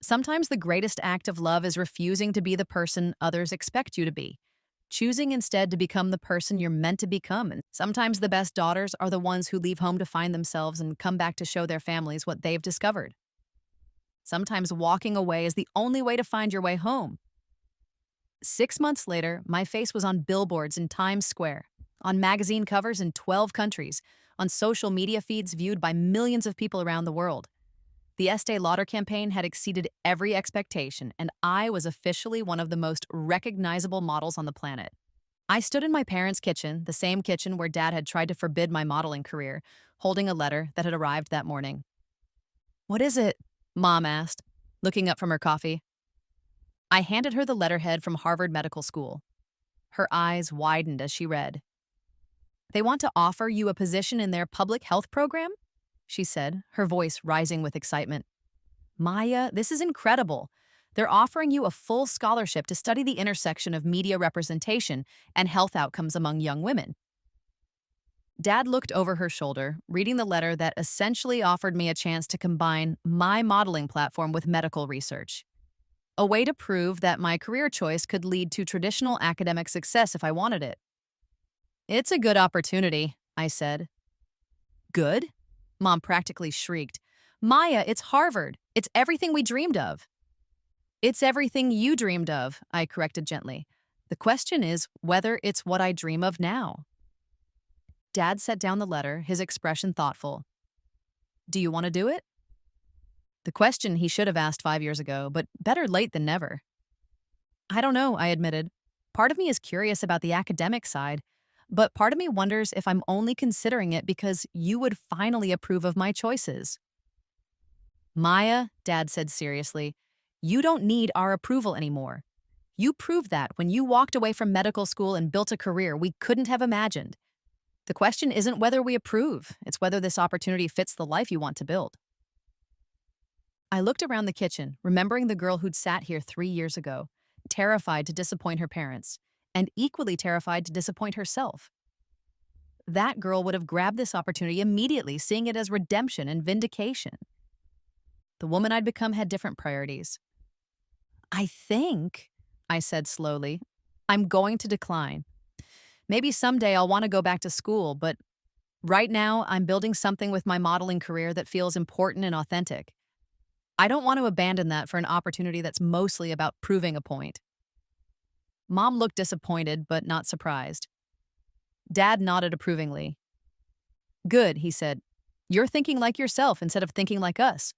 Sometimes the greatest act of love is refusing to be the person others expect you to be, choosing instead to become the person you're meant to become. And sometimes the best daughters are the ones who leave home to find themselves and come back to show their families what they've discovered. Sometimes walking away is the only way to find your way home. 6 months later, my face was on billboards in Times Square, on magazine covers in 12 countries, on social media feeds viewed by millions of people around the world. The Estee Lauder campaign had exceeded every expectation, and I was officially one of the most recognizable models on the planet. I stood in my parents' kitchen, the same kitchen where Dad had tried to forbid my modeling career, holding a letter that had arrived that morning. "What is it?" Mom asked, looking up from her coffee. I handed her the letterhead from Harvard Medical School. Her eyes widened as she read. "They want to offer you a position in their public health program?" she said, her voice rising with excitement. "Maya, this is incredible. They're offering you a full scholarship to study the intersection of media representation and health outcomes among young women." Dad looked over her shoulder, reading the letter that essentially offered me a chance to combine my modeling platform with medical research. A way to prove that my career choice could lead to traditional academic success if I wanted it. "It's a good opportunity," I said. "Good?" Mom practically shrieked. "Maya, it's Harvard. It's everything we dreamed of." "It's everything you dreamed of," I corrected gently. "The question is whether it's what I dream of now." Dad set down the letter, his expression thoughtful. "Do you want to do it?" The question he should have asked 5 years ago, but better late than never. "I don't know," I admitted. "Part of me is curious about the academic side, but part of me wonders if I'm only considering it because you would finally approve of my choices." "Maya," Dad said seriously, "you don't need our approval anymore. You proved that when you walked away from medical school and built a career we couldn't have imagined. The question isn't whether we approve, it's whether this opportunity fits the life you want to build." I looked around the kitchen, remembering the girl who'd sat here 3 years ago, terrified to disappoint her parents, and equally terrified to disappoint herself. That girl would have grabbed this opportunity immediately, seeing it as redemption and vindication. The woman I'd become had different priorities. "I think," I said slowly, "I'm going to decline. Maybe someday I'll want to go back to school, but right now I'm building something with my modeling career that feels important and authentic. I don't want to abandon that for an opportunity that's mostly about proving a point." Mom looked disappointed, but not surprised. Dad nodded approvingly. "Good," he said. "You're thinking like yourself instead of thinking like us.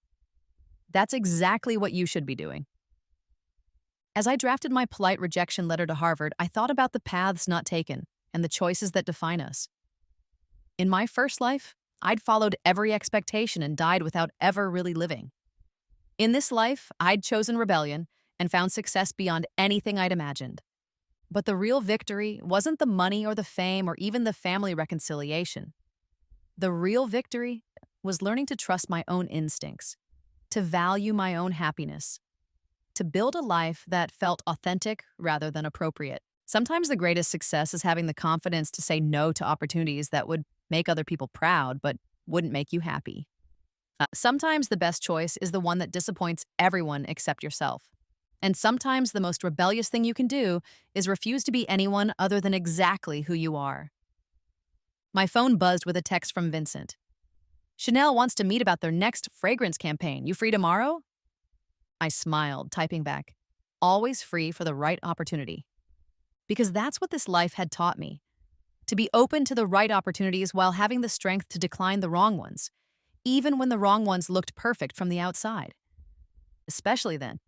That's exactly what you should be doing." As I drafted my polite rejection letter to Harvard, I thought about the paths not taken and the choices that define us. In my first life, I'd followed every expectation and died without ever really living. In this life, I'd chosen rebellion and found success beyond anything I'd imagined. But the real victory wasn't the money or the fame or even the family reconciliation. The real victory was learning to trust my own instincts, to value my own happiness, to build a life that felt authentic rather than appropriate. Sometimes the greatest success is having the confidence to say no to opportunities that would make other people proud but wouldn't make you happy. Sometimes the best choice is the one that disappoints everyone except yourself. And sometimes the most rebellious thing you can do is refuse to be anyone other than exactly who you are. My phone buzzed with a text from Vincent. Chanel wants to meet about their next fragrance campaign. You free tomorrow? I smiled, typing back, always free for the right opportunity. Because that's what this life had taught me. To be open to the right opportunities while having the strength to decline the wrong ones, even when the wrong ones looked perfect from the outside. Especially then,